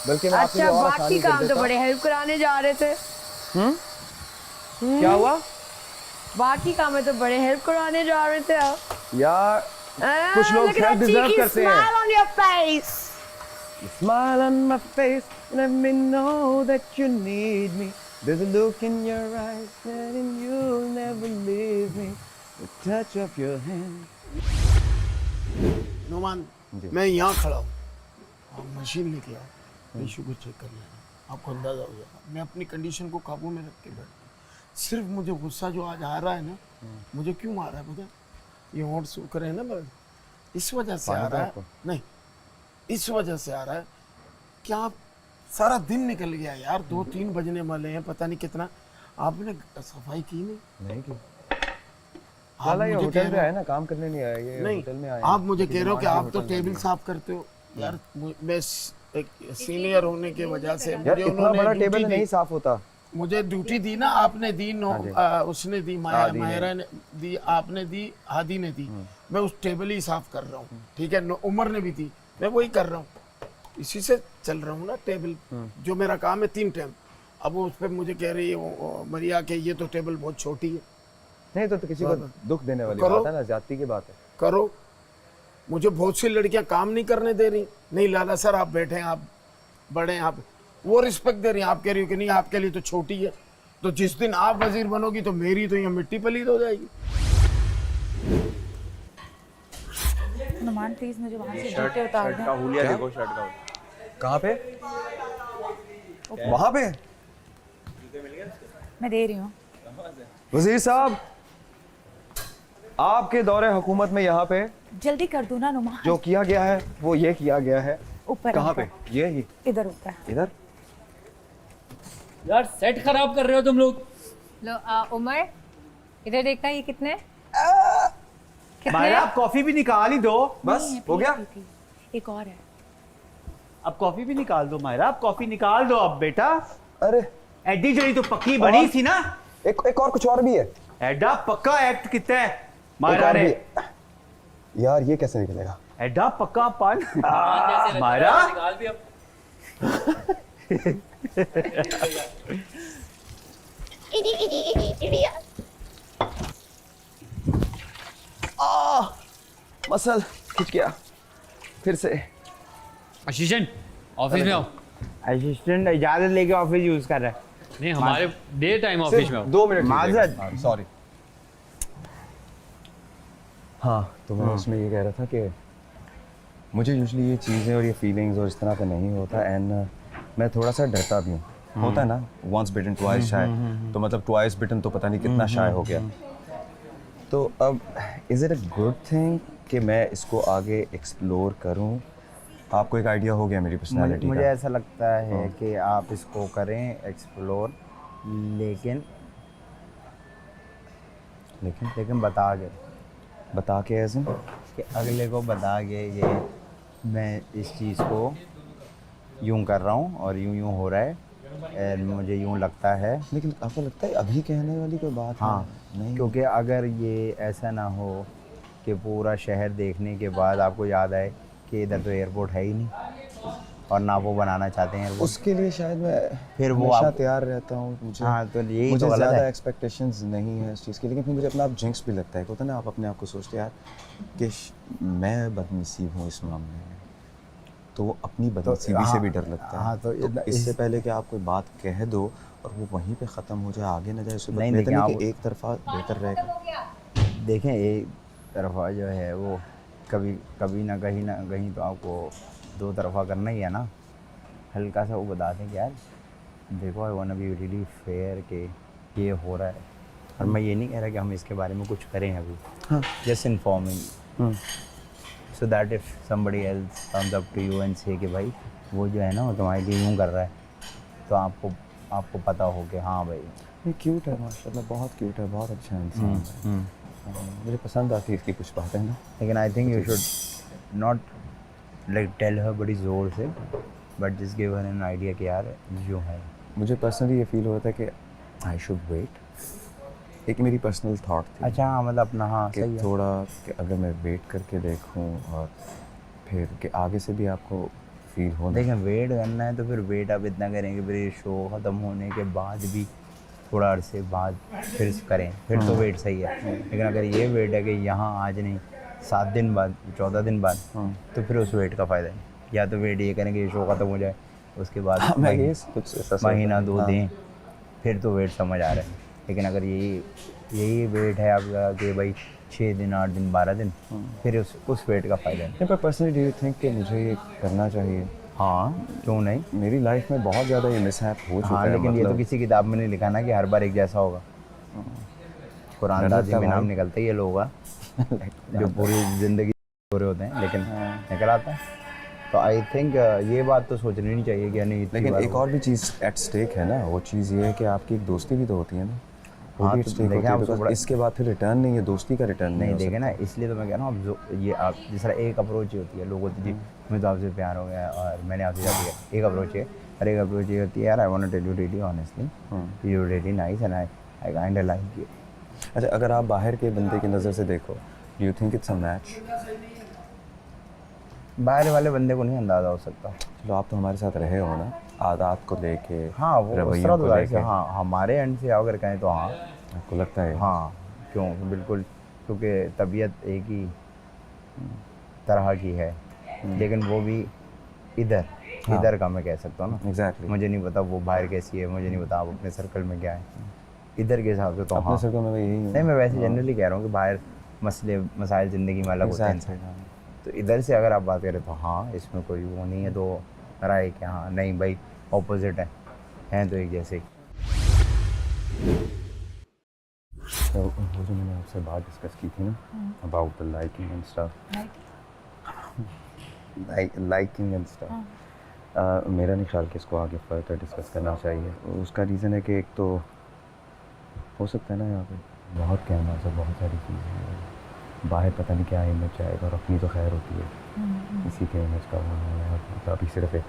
बल्कि मैं आपके लिए अच्छा और बाकी आसानी कर काम तो देता बड़े हेल्प कराने जा रहे थे। क्या हुआ बाकी काम में तो बड़े हेल्प कराने जा रहे थे आप। यार? कुछ लोग self deserve करते हैं। Smile on your face. Smile on my face, let me know that you need me. There's a look in your eyes, letting you'll never leave me. The touch of your hand. Numan मैं यहाँ खड़ा हूँ, आप machine लेके आओ, issue को check कर लेना, आपको अंदाजा हो जाएगा। मैं अपनी कंडीशन को काबू में रख के बैठ, सिर्फ मुझे गुस्सा जो आज आ रहा है ना, मुझे क्यों आ रहा है पता? ये होंठ सूख रहे हैं ना मेरे, इस वजह से आ रहा है। नहीं, इस वजह से आ रहा है कि आप सारा दिन निकल गया यार, 2-3 बजने वाले हैं, पता नहीं कितना। आपने सफाई की नहीं की। लाला ये मुझे होटल कह पे रहे आए ना, काम करने नहीं आए, ये नहीं, होटल में आए आप मुझे कह रहे हो कि आप तो होटल में टेबल आए। साफ करते हो यार। मैं एक सीनियर होने की वजह से यार मुझे इतना उन्होंने बड़ा ड्यूटी टेबल दी। नहीं साफ होता। मुझे ड्यूटी दी ना, आपने दी, उसने दी, माहिरा ने दी, आपने दी, हादी ने दी। मैं उस टेबल ही साफ कर रहा हूँ, ठीक है। उमर ने भी दी, मैं वही कर रहा हूँ, इसी से चल रहा हूँ ना टेबल। जो मेरा काम है 3 टाइम। अब वो उस पर मुझे कह रही है मरिया के ये तो टेबल बहुत छोटी है। नहीं तो किसी को दुख देने वाली करो। बात है ना, ज्यादती की बात है। करो, मुझे बहुत सी लड़कियां काम नहीं करने दे रही। नहीं लाला सर आप बैठे हैं, आप बड़े हैं, आप वो रिस्पेक्ट दे रही हैं। आप कह रही हो कि नहीं आपके लिए तो छोटी है। तो जिस दिन आप वजीर बनोगी तो मेरी तो यहाँ मिट्टी पलीद हो जाएगी। नुमान प्लीज मुझे वहाँ से जूते उतार शर्ट का दें। हुलिया देखो, शर्ट का। कहाँ पे? वहाँ पे? मैं दे रही हूँ। वजीर साहब, आपके दौरे हुकूमत में यहाँ पे जल्दी कर दो ना नुमान। जो किया गया है वो ये किया गया है। ऊपर कहाँ पे? ऊपर। ये ही इधर ऊपर। इधर। यार सेट खराब कर रहे हो तुम लोग। लो उमर इधर देखना, ये कितने मायरा आप कॉफी भी निकाल ही दो। बस हो गया। एक और है। अब कॉफी भी निकाल दो मायरा, आप कॉफी निकाल दो अब बेटा। अरे एडी जड़ी तो पक्की बड़ी थी ना। एक और कुछ और भी है। एडा पक्का एक्ट कितना है एक मायरा और ने। भी। यार ये कैसे निकलेगा? एडा पक्का पान मायरा। निकाल भी अब। मसल खिंच गया फिर से। असिस्टेंट ऑफिस में आओ। असिस्टेंट इजाजत लेके ऑफिस यूज कर रहा है। नहीं हमारे डे टाइम ऑफिस में आओ। 2 मिनट माजरत। सॉरी। हाँ तो मैं उसमें ये कह रहा था कि मुझे यूजुअली ये चीज़ें और ये फीलिंग्स और इस तरह का नहीं होता। एंड मैं थोड़ा सा डरता भी हूँ। होता है ना, वंस बिटन ट्वाइस शाय। तो मतलब ट्वाइस बिटन तो पता नहीं कितना शाय हो गया। तो अब is it a good thing कि मैं इसको आगे एक्सप्लोर करूँ? आपको एक आइडिया हो गया मेरी पर्सनालिटी मुझे का? ऐसा लगता है कि आप इसको करें एक्सप्लोर, लेकिन बता के ऐसे कि अगले को बता के ये मैं इस चीज़ को यूं कर रहा हूँ और यूं हो रहा है, और मुझे यूं लगता है। लेकिन आपको लगता है अभी कहने वाली कोई बात हाँ है? नहीं, क्योंकि अगर ये ऐसा ना हो कि पूरा शहर देखने के बाद आपको याद आए कि इधर तो एयरपोर्ट है ही नहीं और ना वो बनाना चाहते हैं एयरपोर्ट, उसके लिए शायद मैं फिर वो हमेशा आप तैयार रहता हूँ। मुझे हाँ तो यही मुझे तो गलत ज़्यादा है। एक्सपेक्टेशंस नहीं है इस चीज़ की। लेकिन फिर मुझे अपना आप जिंक्स भी लगता है। होता है ना, आप अपने आप को सोचते यार कि मैं बदनसीब हूँ इस मामले में, तो वो अपनी बदनसीबी से भी डर लगता है। हाँ, तो इससे पहले कि आप कोई बात कह दो और वो वहीं पे ख़त्म हो जाए, आगे न जाए, उससे नहीं, बेहतर लेकिन नहीं आप- कि एक तरफा बेहतर रहेगा। देखें एक तरफा जो है वो कभी ना कहीं तो आपको 2 तरफा करना ही है ना। हल्का सा वो बता दें कि यार देखो I want to be really fair कि ये हो रहा है, और मैं ये नहीं कह रहा कि हम इसके बारे में कुछ करें अभी। हाँ। Just informing so that if somebody else comes up to you and say कि भाई वो जो है ना वो तुम्हारे लिए यूँ कर रहा है, तो आपको पता हो कि हाँ भाई ये क्यूट है, माशाल्लाह बहुत क्यूट है, बहुत अच्छा इंसान है। मुझे पसंद आती है इसकी कुछ बातें ना। लेकिन I think you should not like tell her बड़ी ज़ोर से, but just give her an idea कि यार जो है। मुझे पर्सनली ये फील होता है कि आई शुड वेट। एक मेरी पर्सनल थॉट थी। अच्छा हाँ मतलब अपना हाँ कि सही है। थोड़ा कि अगर मैं वेट करके देखूं और फिर कि आगे से भी आपको फील हो। देखें वेट करना है तो फिर वेट आप इतना करेंगे, फिर ये शो ख़त्म होने के बाद भी थोड़ा अरसे बाद फिर करें, फिर तो वेट सही है। लेकिन अगर ये वेट है कि यहाँ आज नहीं 7 दिन बाद 14 दिन बाद, तो फिर उस वेट का फ़ायदा नहीं। या तो वेट ये करें कि ये शो ख़त्म हो जाए, उसके बाद महीना 2 दें, फिर तो वेट समझ आ रहा है। लेकिन अगर यही वेट है आपका कि भाई 6 दिन 8 दिन 12 दिन, फिर उस वेट का फ़ायदा नहीं। पर पर्सनली डू यू थिंक कि मुझे ये करना चाहिए? हाँ क्यों नहीं, मेरी लाइफ में बहुत ज़्यादा ये मिसहैप हो चुका हाँ है। लेकिन ये तो मतलब किसी किताब में नहीं लिखा ना कि हर बार एक जैसा होगा। कुरान दाजी में नाम निकलता ही है लोगों का जो पूरी ज़िंदगी पूरे होते हैं, लेकिन निकल आता है। तो आई थिंक ये बात तो सोचनी नहीं चाहिए कि नहीं। लेकिन एक और भी चीज़ एट स्टेक है ना, वो चीज़ ये है कि आपकी एक दोस्ती भी तो होती है ना। हाँ, हाँ, तो तो देखें आप उसको बड़ा इसके बाद फिर रिटर्न नहीं है, दोस्ती का रिटर्न नहीं हो देखे ना, सकता। इसलिए तो मैं कह रहा हूँ, अब जो ये आप जिस तरह एक अप्रोच ही होती है, लोग होती जी मुझे तो आपसे प्यार हो गया और मैंने आपसे शादी किया, एक अप्रोच है। और एक अप्रोच ये होती है, यार I want to tell you really honestly you really nice and I kind of like you. अच्छा, अगर आप बाहर के बंदे की नज़र से देखो, do you think it's a match? बाहर वाले बंदे को नहीं अंदाज़ा हो सकता। चलो, आप तो हमारे साथ रहे हो ना, आदत को लेके, हाँ वो उस रवैयों तरह को तो जाहिर लेके, से हाँ हमारे एंड से अगर कहें तो हाँ आपको लगता है? हाँ क्यों, बिल्कुल, क्योंकि तबीयत एक ही तरह की है, लेकिन वो भी इधर का मैं कह सकता हूँ ना। एग्जैक्टली। मुझे नहीं पता वो बाहर कैसी है, मुझे नहीं पता आप अपने सर्कल में क्या है, इधर के हिसाब से तो अपने हाँ। सर्कल में यही हूँ। नहीं, मैं वैसे जनरली कह रहा हूँ कि बाहर मसले मसाइल ज़िंदगी में अलग होते हैं, तो इधर से अगर आप बात करें तो हाँ इसमें कोई वो नहीं है, तो राय कि हाँ नहीं भाई ऑपोजिट हैं तो एक जैसे। तो वो जो मैंने आपसे बात डिस्कस की थी ना about the liking and stuff, liking and stuff, मेरा नहीं ख्याल कि इसको आगे फर्दर डिस्कस करना चाहिए। उसका रीज़न है कि एक तो हो सकता है ना यहाँ पे बहुत कहना से बहुत सारी चीज़ें हैं, बाहर पता नहीं क्या इमेज आएगा और अपनी तो खैर होती है, इसी के इमेज का होना है, तो अभी सिर्फ एक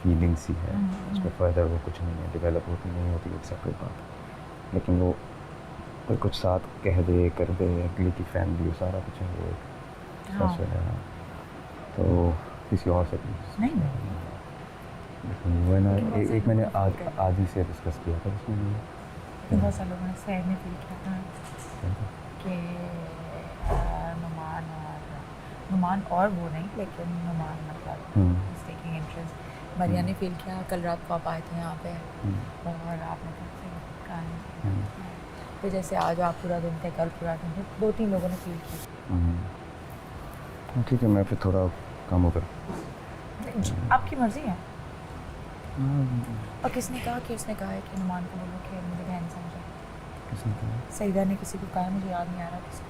फीलिंग सी है, उसमें फर्दर वो कुछ नहीं है, डेवलप होती नहीं होती, एक सेपरेट बात है। लेकिन वो कोई कुछ साथ कह दे कर दे, अगले की फैमिली सारा कुछ है, वो एक स्पेशल है, तो किसी और से नहीं लेकिन वो है ना, एक मैंने आदि से डिस्कस किया था उसमें, बहुत सारे लोगों ने सैड में फील किया था कि नुमान और वो नहीं, लेकिन नुमान मतलब टेकिंग इंटरेस्ट। मरिया ने फील किया, कल रात को आप आए थे यहाँ पे और आपने कहा फिर जैसे आज आप पूरा दिन थे, कल पूरा दिन थे, 2-3 लोगों ने फील किया। ठीक है, मैं फिर थोड़ा कम होकर आपकी मर्जी है। और किसने कहा कि उसने कहा है कि नुमान को बोलो कि मुझे बहन समझे? किसने कहा? सईदा ने किसी को कहा, मुझे याद नहीं आ रहा किसको,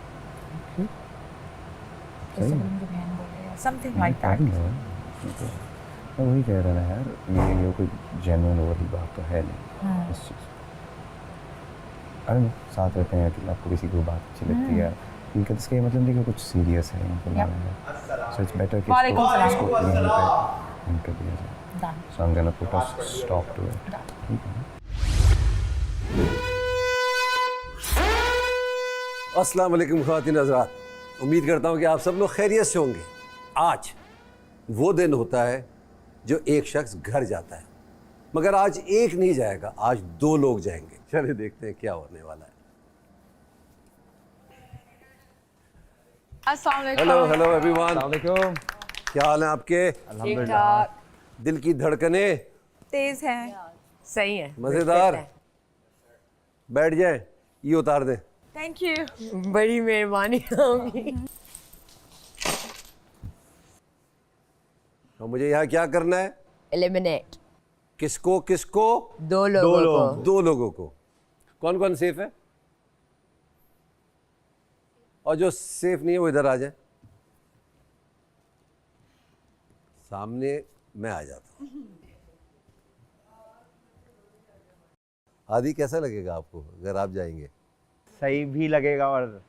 किसी को मुझे बहन बोले या समथिंग लाइक दैट। मैं वही कह रहा था यार, ये कोई जेन्युइन वाली बात तो है नहीं इस चीज़। अरे साथ रहते हैं कि आपको किसी को बात अच्छी लगती है, इनका इसका ये मतलब नहीं कि कुछ सीरियस है इनके बारे में, सो इट्स बेटर कि इसको इनका दिया जाए। So I'm gonna put a stop to it. ठीक है। अस्सलाम वालेकुम ख़वातीन हज़रात, उम्मीद करता हूँ कि आप सब लोग खैरियत से होंगे। आज वो दिन होता है जो एक शख्स घर जाता है, मगर आज एक नहीं जाएगा, आज 2 लोग जाएंगे। चलिए देखते हैं क्या होने वाला है। हेलो हेलो एवरीवन, क्या हाल है आपके? ठीक-ठाक, दिल की धड़कनें तेज है, सही है, मज़ेदार। बैठ जाएं, ये उतार दें। Thank you. बड़ी मेहरबानी होगी। और मुझे यहाँ क्या करना है? एलिमिनेट। किसको किसको? 2 लोगों को। 2 लोगों को। कौन कौन सेफ है? और जो सेफ नहीं है वो इधर आ जाए, सामने मैं आ जाता हूँ। आदि, कैसा लगेगा आपको अगर आप जाएंगे? सही भी लगेगा और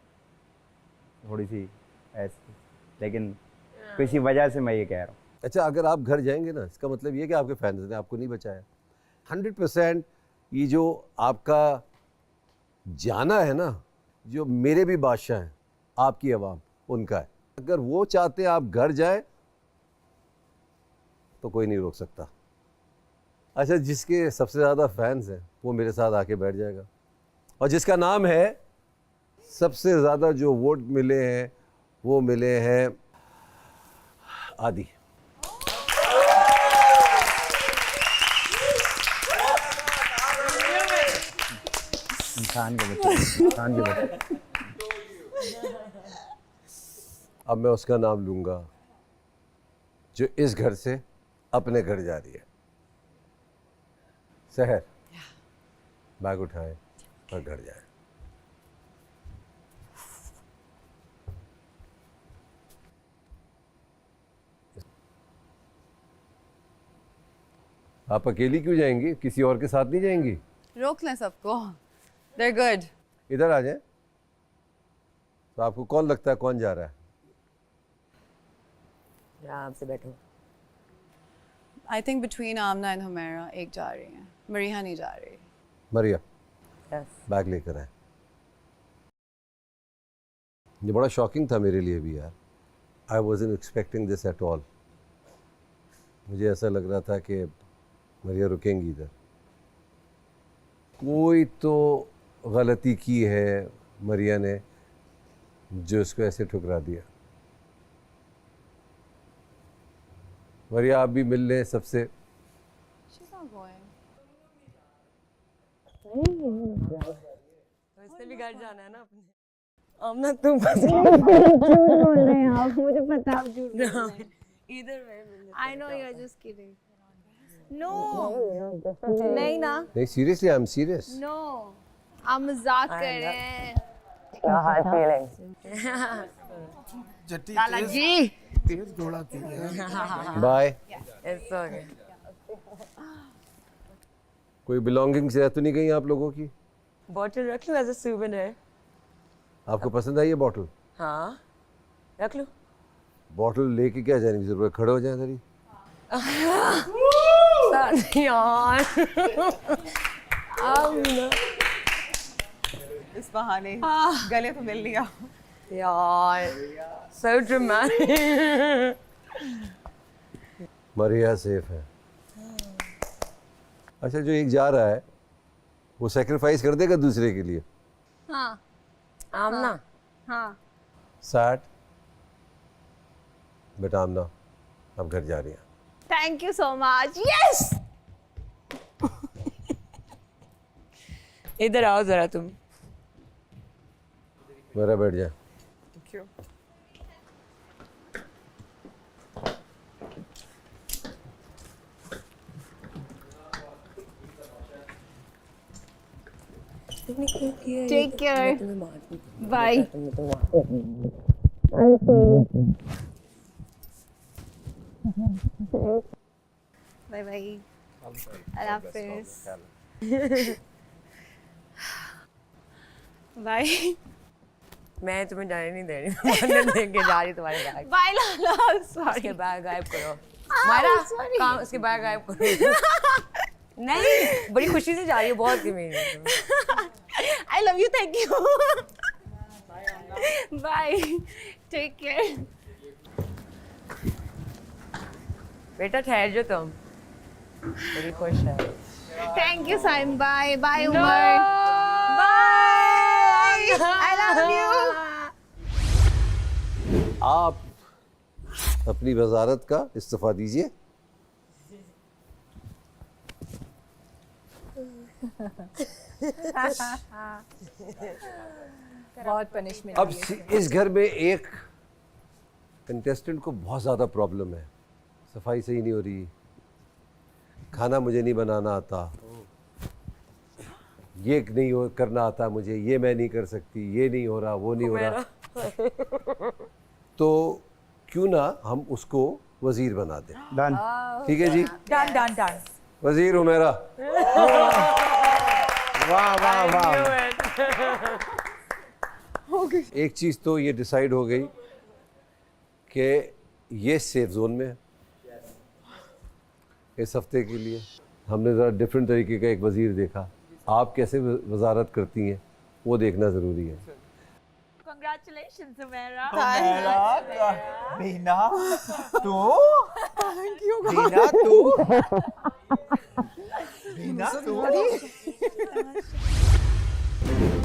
थोड़ी सी ऐसी, लेकिन किसी वजह से मैं ये कह रहा हूँ। अच्छा, अगर आप घर जाएंगे ना, इसका मतलब ये कि आपके फैंस ने आपको नहीं बचाया। 100% ये जो आपका जाना है ना, जो मेरे भी बादशाह हैं, आपकी आवाम, उनका है। अगर वो चाहते हैं आप घर जाएं तो कोई नहीं रोक सकता। अच्छा, जिसके सबसे ज़्यादा फैंस हैं वो मेरे साथ आके बैठ जाएगा, और जिसका नाम है सबसे ज़्यादा जो वोट मिले हैं वो मिले हैं आदि। इंसान के बच्चे, इंसान के बच्चे। अब मैं उसका नाम लूँगा जो इस घर से अपने घर जा रही है। सहर, बैग उठाए और घर जाए। आप अकेली क्यों जाएंगी? किसी और के साथ नहीं जाएंगी? रोक लें सबको। They're good. इधर आ जाए। तो आपको कौन लगता है कौन जा रहा है? आराम से बैठो। I think between Amna and Humaira एक जा रही है, मरीहा नहीं जा रही। मरिया Yes. बैग लेकर आए। ये बड़ा शॉकिंग था मेरे लिए भी यार। आई wasn't expecting this at all. मुझे ऐसा लग रहा था कि मरिया रुकेंगी इधर। कोई तो गलती की है मरिया ने जो इसको ऐसे ठुकरा दिया। मरिया आप भी मिल लें सबसे। She's not going. तो इससे भी घर जाना है ना अपने। आमना तुम झूठ बोल रहे हैं आप, मुझे पता आप झूठ बोल रहे हैं। इधर मैं I know you're just kidding. No. नहीं ना. नहीं seriously I am serious. No. आप मजाक कर रहे हैं. जट्टी लाला जी तेज दौड़ाती है। बाय। It's okay. कोई बिलोंगिंग्स रह तो नहीं गई आप लोगों की? बॉटल रख लो एज अ सूवेनिर। आपको पसंद आई ये बॉटल? हाँ रख लो। बॉटल लेके क्या जाने की जरूरत है, खड़े हो जाए इधर ही। यार इस बहाने गले तो मिल लिया। यार so dramatic। मरिया सेफ है। अच्छा जो एक जा रहा है वो सेक्रीफाइस कर देगा दूसरे के लिए। हाँ. आमना हाँ. सैड बट आमना अब घर जा रही है। Thank you so much. Yes. इधर आओ जरा तुम। मेरा बैठ जा। Take care. Bye. Bye bye. Allah Hafiz. Bye. मैं तुम्हें जाने नहीं दे रही। अंदर देके जा रही तुम्हारे बैग। Bye Lala. Sorry. उसके बैग गायब करो। मायरा काम उसके बैग गायब करो। नहीं बड़ी खुशी से जा रही है, बहुत कमीज है। I love you. Thank you. Bye. Take care. बेटा ठहर जो तुम, बड़ी खुश है। Thank you, Simon. Bye. Bye, Umar. Bye. I love you. आप अपनी वजारत का इस्तीफा दीजिए। बहुत पनिशमेंट। अब इस घर में एक कंटेस्टेंट को बहुत ज़्यादा प्रॉब्लम है। सफाई सही नहीं हो रही, खाना मुझे नहीं बनाना आता, ये नहीं हो करना आता मुझे, ये मैं नहीं कर सकती, ये नहीं हो रहा, वो नहीं हो रहा। तो क्यों ना हम उसको वजीर बना दें। डन। ठीक है जी, डन डन डन। वजीर हुमैरा। वाह वाह वाह। एक चीज़ तो ये डिसाइड हो गई कि ये सेफ जोन में है इस हफ्ते के लिए। हमने ज़रा डिफरेंट तरीके का एक वज़ीर देखा। आप कैसे वजारत करती हैं वो देखना ज़रूरी है। Congratulations, Umera. बीना तू, बीना तू, बीना तू।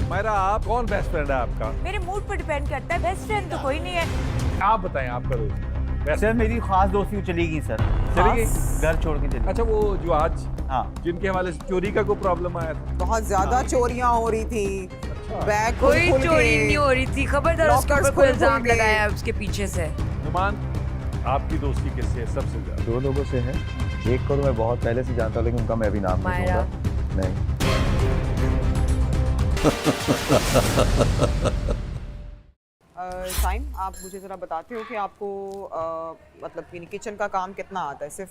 मायरा आप कौन बेस्ट फ्रेंड है आपका? मेरे मूड पर डिपेंड करता है, बेस्ट फ्रेंड तो कोई नहीं है। आप बताएं आपका दोस्त। सर मेरी खास दोस्ती चली गई सर, चली गई? घर छोड़ के चली। अच्छा वो जो आज हाँ जिनके हवाले से चोरी का कोई प्रॉब्लम आया था? बहुत ज्यादा चोरियां हो रही थी। बैग कोई चोरी नहीं हो रही थी, खबरदार उसके ऊपर कोई इल्जाम के। लगाया है उसके पीछे से। नुमान आपकी दोस्ती किससे है सबसे ज्यादा? दो लोगों से है, एक को तो मैं बहुत पहले से जानता हूँ लेकिन उनका मैं भी नाम नहीं मायरा। दूंगा। नहीं। साइम, आप मुझे ज़रा बताते हो कि आपको मतलब किचन का काम कितना आता है? सिर्फ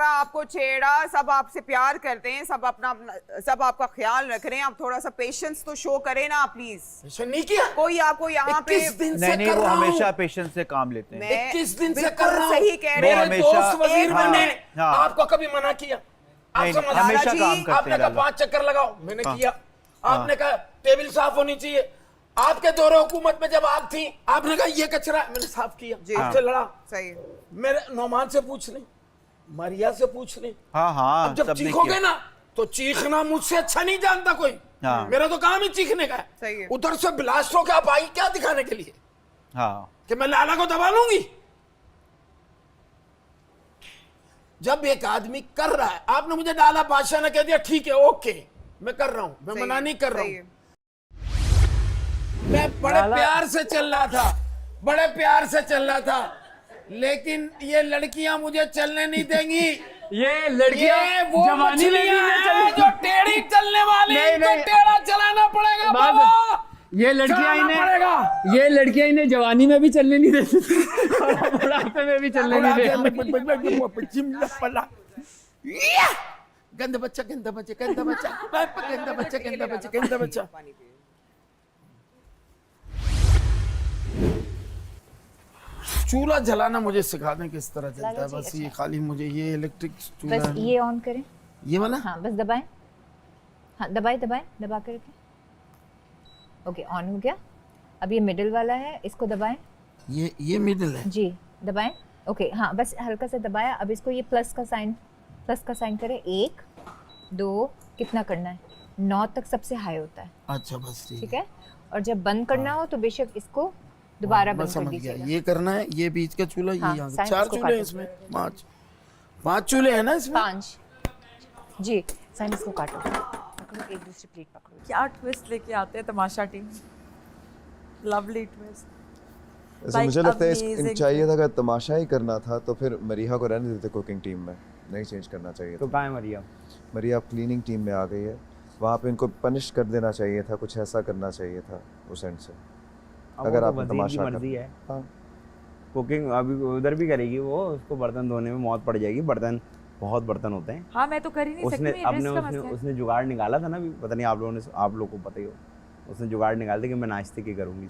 मारा, आपको छेड़ा, सब आपसे प्यार करते हैं, सब सब आपका ख्याल रख रहे हैं। आप थोड़ा सा पेशेंस तो शो करें ना प्लीज। नहीं किया कोई आपको यहाँ पे 21 दिन से नहीं नहीं, कर वो रहा हूं। हमेशा पेशेंस से काम लेते हैं। 21 दिन से बिल्कुल कर रहा हूं। सही कह रहे मेरे हैं। हमेशा- दोस्त वजीर हाँ, ने हाँ। आपको कभी मना किया? आप नहीं, समझ हमेशा जी, काम करते आपने हैं कहा लाला। 5 चक्कर लगाओ, मैंने हाँ। किया। आपने कहा टेबल साफ होनी चाहिए, आपके दौरे हुकूमत में जब आप थी आपने कहा ये कचरा, मैंने साफ किया। आपसे लड़ा, सही मेरे नौमान से पूछ लें, मारिया से पूछ लें। हाँ हाँ अब जब सबने चीखोगे किया। ना तो चीखना मुझसे अच्छा नहीं जानता कोई। हाँ। मेरा तो काम ही चीखने का सही है। है। उधर से ब्लास्ट होकर आप आई क्या दिखाने के लिए हाँ कि मैं लाला को दबा लूंगी? जब एक आदमी कर रहा है, आपने मुझे डाला, बादशाह ने कह दिया ठीक है ओके मैं कर रहा हूं, मैं सही मना है, नहीं कर रहा सही हूं। है। मैं बड़े प्यार से चल रहा था, बड़े प्यार से चल रहा था, लेकिन ये लड़कियां मुझे चलने नहीं देंगी। ये लड़कियां ये वो जवानी में भी मछलियां नहीं हैं चलने- जो टेढ़ी चलने वाली, नहीं, इनको नहीं। टेढ़ा चलाना पड़ेगा बात- बाबा। ये लड़कियां चलाना इन्हें पड़ेगा। ये लड़कियां इन्हें जवानी में भी चलने नहीं देती थी और बुढ़ापे में भी चलने नहीं देती। गंदा बच्चा, गंदा बच्चा, गंदा बच्चा, गंदा बच्चा, गंदा बच्चा, गंदा बच्चा। चूल्हा जलाना मुझे सिखा दें किस तरह चलता है। लाला जी, बस अच्छा। ये खाली मुझे ये इलेक्ट्रिक चूल्हा बस है। ये ऑन करें, ये वाला हाँ बस दबाएं, हाँ दबाएं दबाएं दबा कर रखें। ओके ऑन हो गया। अब ये मिडिल वाला है, इसको दबाएं। ये मिडिल है। जी दबाएं। ओके हाँ बस हल्का सा दबाया। अब इसको ये प्लस का साइन करें। 1 2 कितना करना है? 9 तक सबसे हाई होता है, अच्छा बस ठीक है। और जब बंद करना हो तो बेशक इसको दोबारा मैं बंद कर समझ गया। दीजिएगा। ये करना है, ये बीच का चूल्हा, हाँ, ये यहाँ से। साइन 4 इसको चूल्हे हैं काटो। इसमें, 5 चूल्हे हैं ना इसमें। 5 जी। साइन इसको काटो, पकड़ो एक दूसरी प्लेट पकड़ो। क्या ट्विस्ट लेके आते हैं तमाशा टीम, लवली ट्विस्ट। वैसे मुझे लगता है इन चाहिए था, अगर तमाशा ही करना था तो फिर मरीहा को रहने देते कुकिंग टीम में, नहीं चेंज करना चाहिए तो था। कहाँ है मरियम? मरीहा अब क्लीनिंग टीम में आ गई है, वहाँ पे इनको पनिश कर देना चाहिए था, कुछ ऐसा करना चाहिए था उस एंड से। अगर आपने तमाशा मर्जी है। हाँ कुकिंग अभी उधर भी करेगी वो, उसको बर्तन धोने में मौत पड़ जाएगी। बर्तन बहुत बर्तन होते हैं। हाँ मैं तो कर ही नहीं सकती, उसने मेरी अपने रिस्क का मसला है। उसने जुगाड़ निकाला था ना, अभी पता नहीं आप लोगों को पता ही हो, उसने जुगाड़ निकाल दिया कि मैं नाश्ते की करूँगी,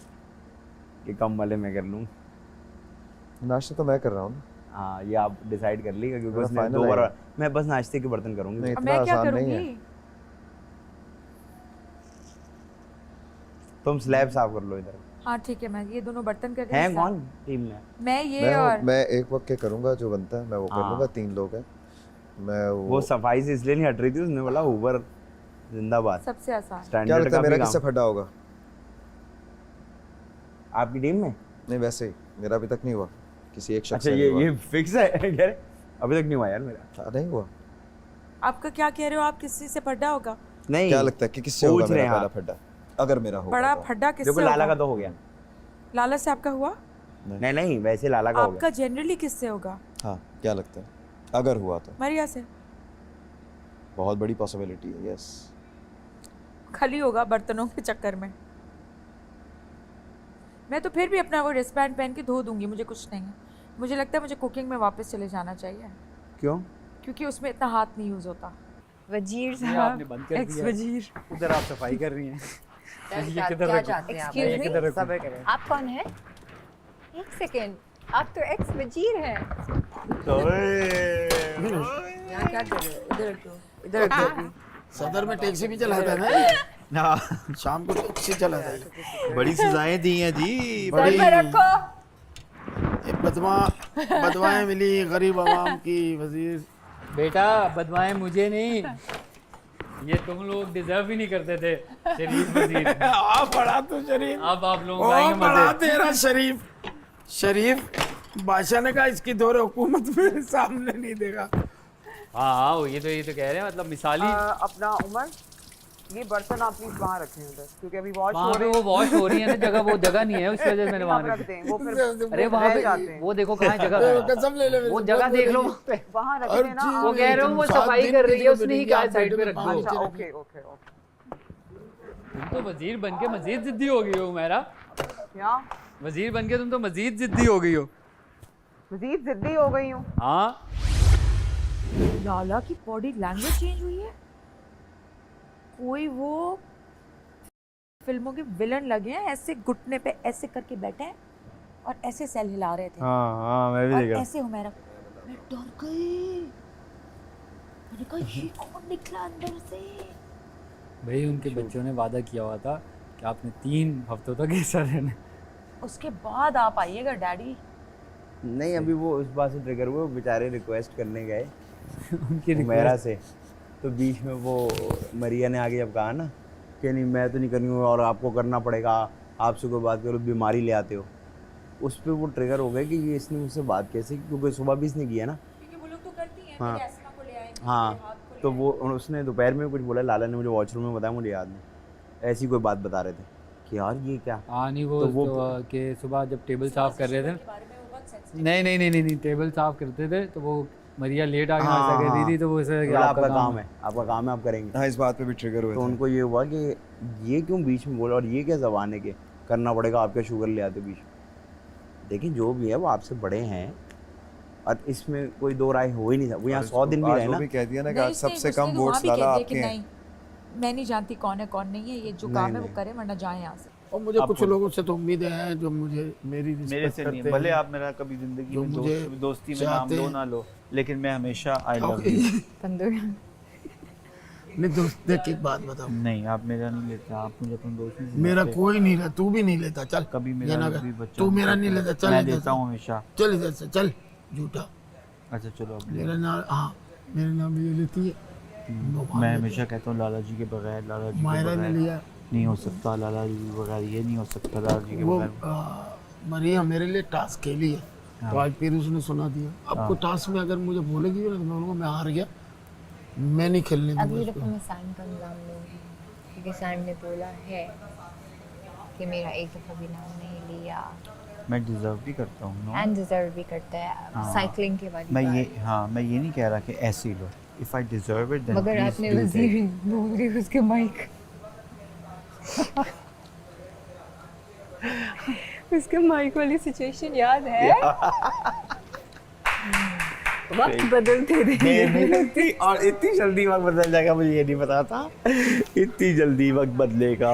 कि कम वाले मैं कर लूँ। नाश्ता तो मैं कर रहा हूँ ना। हाँ ये आप डिसाइड कर लीजिए, क्योंकि मेरा उसने final 2 बार, है। मैं बस नाश्ते के बर्तन करूँगी। नहीं अब इतना मैं क्या आसान नहीं है। करूँगी? तुम स्लैब साफ कर लो इधर। हाँ ठीक है, मैं ये दोनों बर्तन कर रही हैं हूँ। कौन टीम में? मैं ये और मैं एक वक्त के करूँगा, जो बनता है मैं वो कर हाँ। लूँगा। 3 लोग हैं, मैं वो सफाई से इसलिए नहीं हट रही थी, उसने बोला ऊबर जिंदाबाद। सबसे आसान। क्या स्टैंडर्ड लगता का है मेरा भी किससे काम। फटा होगा? आपकी टीम में? नहीं वैसे ही मेरा अभी तक नहीं हुआ, किसी एक शख्स अच्छा से नहीं हुआ। ये फिक्स है? कह रहे अभी तक नहीं हुआ यार मेरा। हाँ, नहीं हुआ। आपका क्या कह रहे हो आप, किसी से फड्डा होगा? नहीं क्या लगता है कि किससे होगा पूछ रहे मेरा हैं पहला आप। फड्डा? अगर मेरा होगा बड़ा तो। फड्डा किससे देखो लाला का होगा? तो हो गया। लाला से आपका हुआ? नहीं नहीं वैसे लाला का हो गया। आपका जनरली किससे होगा? हाँ क्या लगता है अगर हुआ तो? मरिया से। बहुत बड़ी पॉसिबिलिटी है, यस। खाली होगा बर्तनों के चक्कर में। मैं तो फिर भी अपना वो रिस्टबैंड पहन के धो दूंगी, मुझे कुछ नहीं है। मुझे लगता है मुझे कुकिंग में वापस चले जाना चाहिए, क्यों? क्योंकि उसमें इतना हाथ नहीं यूज होता। वजीर आपने साहब, बंद कर एक्स दिया। वजीर। उधर आप सफाई कर रही हैं। क्या चाहते हैं आप? ये किधर रखूं? सब्र करें। आप कौन है? एक सेकेंड, आप तो एक्स वजीर हैं। यहाँ क्या कर रहे हो? इधर रखो, इधर रखो। सदर में टैक्सी भी चलाता है ना, हाँ शाम को टैक्सी चलाता है। बड़ी सजाएं दी हैं जी। बड़ी सर पर रखो। ये बदवाएं मिली गरीब आवाम की वजीर। बेटा बदवाएं मुझे नहीं, ये तुम लोग डिजर्व ही नहीं करते थे शरीफ वजीर। आप बड़ा तो शरीफ, अब आप लोग ओ आएंगे बड़ा मजे। तेरा शरीफ बादशाह ने कहा इसकी दौरे हुकूमत मेरे सामने नहीं देगा। हाँ हाँ ये तो कह रहे हैं, मतलब मिसाली अपना उमर, ये बर्तन आप प्लीज वहाँ रखें उधर, क्योंकि अभी वॉश वहाँ हो पे रहे वो हैं। वॉश हो रही है ना, जगह वो जगह नहीं है, उस वजह से मैंने आप वहाँ रख रखी। दें, वो फिर अरे वहाँ रह जाते पे हैं। वो देखो कहाँ जगह, कसम ले ले, वो जगह देख लो वहाँ पे। वहाँ रख हर देना चीज़ आप। वो कह रहे हो वो सफाई कर रही है, उसने ही कहा साइड पे रख दो। अच्छा ओके ओके ओके। तुम तो वजीर बन के मजीद जिद्दी हो गई हो मेरा। क्या वजीर बन के तुम तो मजीद जिद्दी हो गई हो। मजीद जिद्दी हो गई हूँ? हाँ लाला की बॉडी लैंग्वेज चेंज हुई है। कोई वो फिल्मों के विलन लगे हैं, ऐसे घुटने पे ऐसे करके बैठे हैं और ऐसे सेल हिला रहे थे। हाँ मैं भी और देख रहा ऐसे हुमैरा, मैं डर गई। मैंने कहा ये कौन निकला अंदर से। भाई उनके बच्चों ने वादा किया हुआ था कि आपने 3 हफ्तों तक ऐसा रहना। उसके बाद आप आइएगा डैडी। नहीं अभी वो उस बात से ट्रिगर हुए, वो बेचारे रिक्वेस्ट करने गए उनकी मेरा से, तो बीच में वो मरिया ने आगे जब कहा ना कि नहीं मैं तो नहीं करनी हूँ और आपको करना पड़ेगा, आपसे कोई बात करो बीमारी ले आते हो, उस पर वो ट्रिगर हो गए कि ये इसने मुझसे बात कैसे, क्योंकि सुबह भी इसने किया ना। हाँ हाँ, तो वो उसने दोपहर में कुछ बोला, लाला ने मुझे वॉशरूम में बताया, मुझे याद नहीं, ऐसी कोई बात बता रहे थे कि यार ये क्या। हाँ नहीं वो, तो कि सुबह जब टेबल साफ कर रहे थे, नहीं टेबल साफ करते थे तो वो मरिया लेट आके नाश्ता कर रही थी, तो वो ऐसे आपका काम है, आपका काम है, आप करेंगे। हाँ इस बात पे भी ट्रिगर हुए तो थे। उनको ये हुआ कि ये क्यों बीच में बोला और ये क्या ज़बान है कि करना पड़ेगा, आपका शुगर ले आते बीच में। देखिए जो भी है वो आपसे बड़े हैं और इसमें कोई दो राय हो ही नहीं सकता। वो यहाँ 100 दिन भी रहे आज ना। वो भी कह दिया ना कि नहीं, आज सबसे कम उसने वोट्स वहाँ भी लाला कह दिया आपके कि हैं। नहीं, मैं नहीं जानती कौन है कौन नहीं है, ये जो काम है वो करे वरना जाए यहाँ से। और मुझे कुछ लोगों से तो उम्मीदें हैं जो मुझे मेरी मेरे रिस्पेक्ट से नहीं, करते भले हैं, आप मेरा कभी जिंदगी जो में मुझे दोस्ती में नाम चाहते लो हैं। ना लो, लेकिन मैं हमेशा आई लव यू। नहीं दोस्त देख एक बात बताओ, नहीं आप मेरा नहीं लेते, आप मुझे अपने दोस्त नहीं मेरा लेते। कोई नहीं लेता, तू भी नहीं लेता, चल कभी ये मेरा ना भी कर, बच्चा तू मेरा नहीं लेता, चल मैं इधर देता से। हूँ हमेशा। चल इधर से, चल झूठा। अच्छा चलो अब ले मेरा नाम, हाँ मेरा नाम ये लेती है। मैं हमेशा कहता हूँ लाला जी के बगैर, लाला जी के मायरा ने बगैर लिया नहीं हो सकता, लाला जी के बगैर ये नहीं हो सकता, लाला जी के वो बगैर। मरिया मेरे लिए टास्क खेली है, तो आज फिर उसने सुना दिया। आपको टास्क में अगर मुझे बोलेगी ना तो मैं बोलूँगा मैं हार गया, मैं नहीं खेलने दूंगा अगली इसको। दफ़ा मैं सैम का नाम लूँगी क्योंकि सैम ने बोला है कि मेरा एक दफ़ा भी नाम नहीं लिया, मैं डिजर्व भी करता हूँ नो। एंड डिजर्व भी करता है। हाँ। साइकिलिंग के वाली मैं बात। ये हाँ मैं ये नहीं कह रहा कि ऐसे ही लो, if I deserve it then मगर आपने वजीर बोल रही उसके माइक उसके माइक वाली सिचुएशन याद है? वक्त बदलते थे और इतनी जल्दी वक्त बदल जाएगा मुझे ये नहीं पता था, इतनी जल्दी वक्त बदलेगा।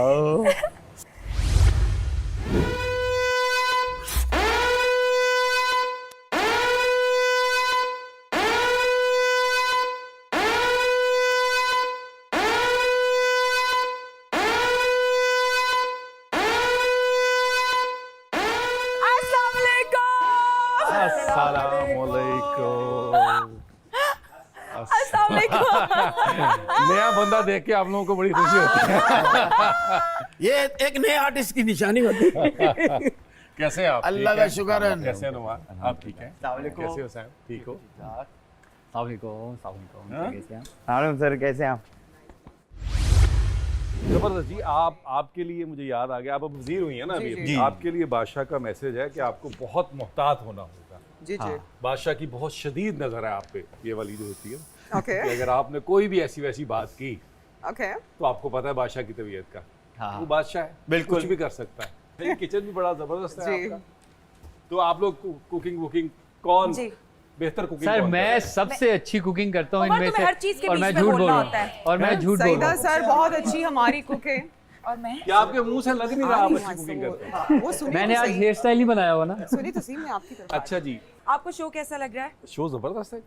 नया बंदा देख के आप लोगों को बड़ी खुशी होती है। ये एक नए आर्टिस्ट की निशानी होती है। कैसे हैं आप? अल्लाह ठीक का हैं? शुक्र है। कैसे हैं नुमान? आप ठीक हैं? कैसे हो सैम? ठीक हो? हाँ सर कैसे हैं आप? जबरदस्त जी। आपके लिए मुझे याद आ गया, आप अब वजीर हुई है ना अभी, आपके लिए बादशाह का मैसेज है कि आपको बहुत मोहतात होना होगा। जी जी बादशाह की बहुत शदीद नजर है आप पे, ये वाली जो होती है ओके कि अगर आपने कोई भी ऐसी वैसी बात की ओके तो आपको पता है बादशाह की तबीयत का। हाँ। वो बादशाह है, बिल्कुल। कुछ भी कर सकता है। लेकिन किचन भी बड़ा जबरदस्त है जी। आपका। तो आप लोग कुकिंग वुकिंग कौन जी। बेहतर कुकिंग सर कौन मैं करता है? सबसे अच्छी कुकिंग करता हूँ उमर, इनमें तुम्हें हर चीज़ से, के और बीच मैं में झूठ बोल बोलना रहा होता हूँ, है। और मैं झूठ बोल सईदा रहा हूँ। सर बहुत अच्छी हमारी कुक है। और मैं क्या आपके मुंह से लग नहीं रहा आप अच्छी कुकिंग करते हैं? वो सुनी मैंने तो आज सही, हेयर स्टाइल ही बनाया हुआ ना। सुनी तो सही मैं आपकी तरफ। अच्छा जी, आपको शो कैसा लग रहा है? शो जबरदस्त है।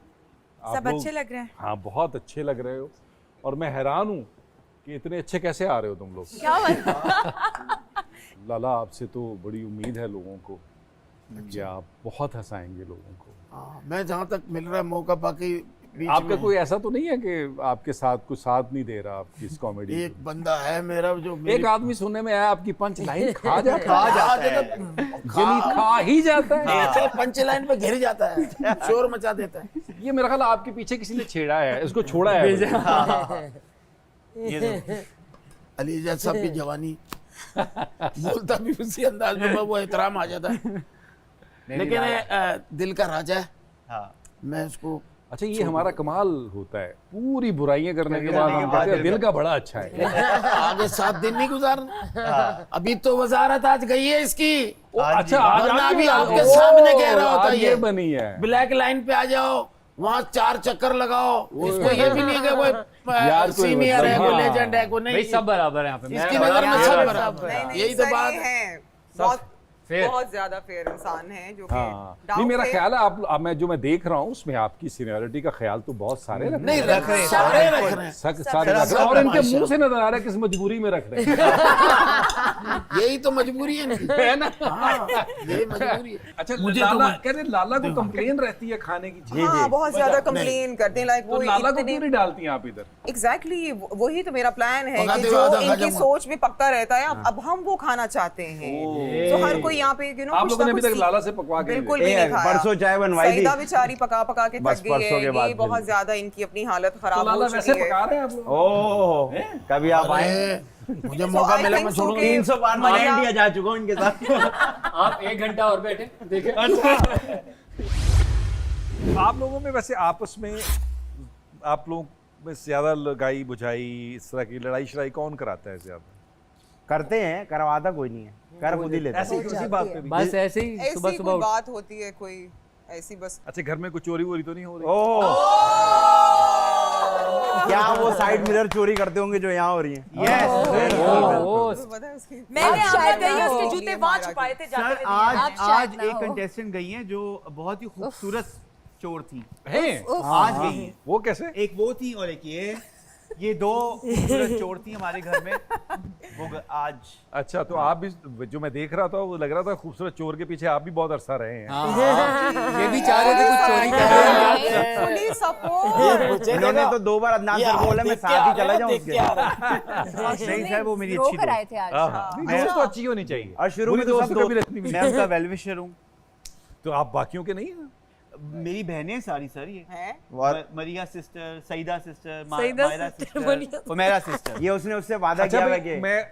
आप सब लोग- अच्छे लग रहे हैं? हाँ बहुत अच्छे लग रहे हो, और मैं हैरान हूँ कि इतने अच्छे कैसे आ रहे हो तुम लोग। क्या बात? लाला आपसे तो बड़ी उम्मीद है लोगों को कि आप बहुत हंसाएंगे लोगों को। हाँ, मैं जहाँ तक मिल रहा है मौका पाके बीच आपका में कोई ऐसा तो नहीं है कि आपके साथ कुछ साथ नहीं दे रहा आपकी इस कॉमेडी? एक बंदा है मेरा जो एक आदमी सुनने में आया आपकी पंच लाइन खा जाता है, यानी खा ही जाता है। पंच लाइन पे घिर जाता है, शोर मचा देता है। ये मेरा ख्याल आपके पीछे किसी ने छेड़ा है, इसको छोड़ा है। ये देखो, अली इजाज साहब की जवानी, बोलता भी उसी अंदाज में वो एहतराम आ जाता है। लेकिन दिल का राजा है। हाँ। मैं उसको अच्छा ये हमारा कमाल होता है, पूरी बुराइयां करने के बाद हम कहते हैं दिल का बड़ा अच्छा है। आगे 7 दिन नहीं गुजारना। अभी तो वजारत आज गई है इसकी। अच्छा आज वरना आप अभी भी- आपके ओ, सामने कह रहा होता आज ये ये बनी है। ब्लैक लाइन पे आ जाओ, वहाँ 4 चक्कर लगाओ। इसको ये भी नहीं है कि यार कोई कोई सीनियर है, मतलब कोई हाँ। लेजेंड है, कोई भाई नहीं। सब बराबर है यहाँ पे। इसकी नजर में सब बराबर नहीं है। नहीं यही तो सही बात है। है। बहुत बहुत ज्यादा फेयर इंसान है जो कि हाँ down नहीं मेरा पे- ख्याल है आप मैं जो मैं देख रहा हूँ उसमें आपकी सीनियरिटी का ख्याल तो बहुत सारे रख नहीं रख रहे हैं, सारे रख रहे हैं। सारे रख रहे हैं और इनके मुंह से नजर आ रहा है किस मजबूरी में रख रहे हैं यही तो मजबूरी है इनकी। है ना हाँ, यही मजबूरी है। अच्छा मुझे लाला तो- कहते हैं, लाला को कंप्लेन रहती है खाने की हाँ बहुत ज्यादा कंप्लेन करते हैं लाइक तो वो लाला को क्यों नहीं डालती हैं आप इधर एग्जैक्टली वही तो मेरा प्लान है कि पकाते जो हुए आधा खा इनकी जाऊंगा। सोच में पक्का रहता है अब हम वो खाना चाहते हैं तो हर कोई यहाँ पे यू नो आप लोगों ने अभी तक लाला से पकवा के नहीं बिल्कुल देखा। भी नहीं खाया परसों चाय बनवाई थी। सईदा बेचारी पका पका के बस थक गई परसों के है बाद ये फिर बहुत ज्यादा इनकी अपनी हालत तो खराब लाला हो वैसे चुकी पका है रहे हैं आप लोग ओह कभी आप आए अरे, मुझे So मौका I मिला think मैं so छोड़ूंगा। कि- 300 बार मैं इंडिया जा चुका हूँ इनके साथ। आप 1 घंटा और बैठे देखे। आप लोगों में वैसे आपस में आप लोगों में ज्यादा लगाई बुझाई इस तरह की लड़ाई शड़ाई कौन कराता है ज्यादा? करते हैं, करवाता कोई नहीं है, कर खुद ही लेते ऐसी हैं। किसी बात पे भी बस ऐसे ही ऐसी सुबह कोई सुबह बात होती है कोई ऐसी बस अच्छा घर में कुछ चोरी वोरी तो नहीं हो रही? ओह क्या वो साइड मिरर चोरी करते होंगे जो यहाँ हो रही है? पता है उसकी मैंने आगे गई ना उसके हो। जूते ये वहां हमारा छुपाए थे सर जाके आज एक कंटेस्टेंट गई हैं जो बहुत ही खूबसूरत चोर थी। हैं? आज गई हैं। वो कैसे? एक वो थी और एक ये दो खूबसूरत चोर थी हमारे घर में। वो आज अच्छा तो आप भी जो मैं देख रहा था वो लग रहा था खूबसूरत चोर के पीछे आप भी बहुत अरसा रहे हैं। ये भी चाह रहे थे कुछ चोरी कर पुलिस सपोर्ट इन्होंने तो 2 बार अदनान सर बोला मैं साथ ही चला जाऊँ उसके। नहीं सर वो मेरी अच्छी कर आए दोस्त थे आज नहीं, दोस्त तो अच्छी होनी चाहिए और शुरू बुरी में तो दोस्त सब कभी रखनी भी मैं नहीं। उनका वेलविशर हूँ। तो आप बाकियों के नहीं हैं? मेरी बहनें सारी सर ये है Maria sister, Saeeda sister, Saeeda Myra sister, sister, Maria Umera sister. ये उसने उससे वादा अच्छा किया हुआ भाई, कि मैं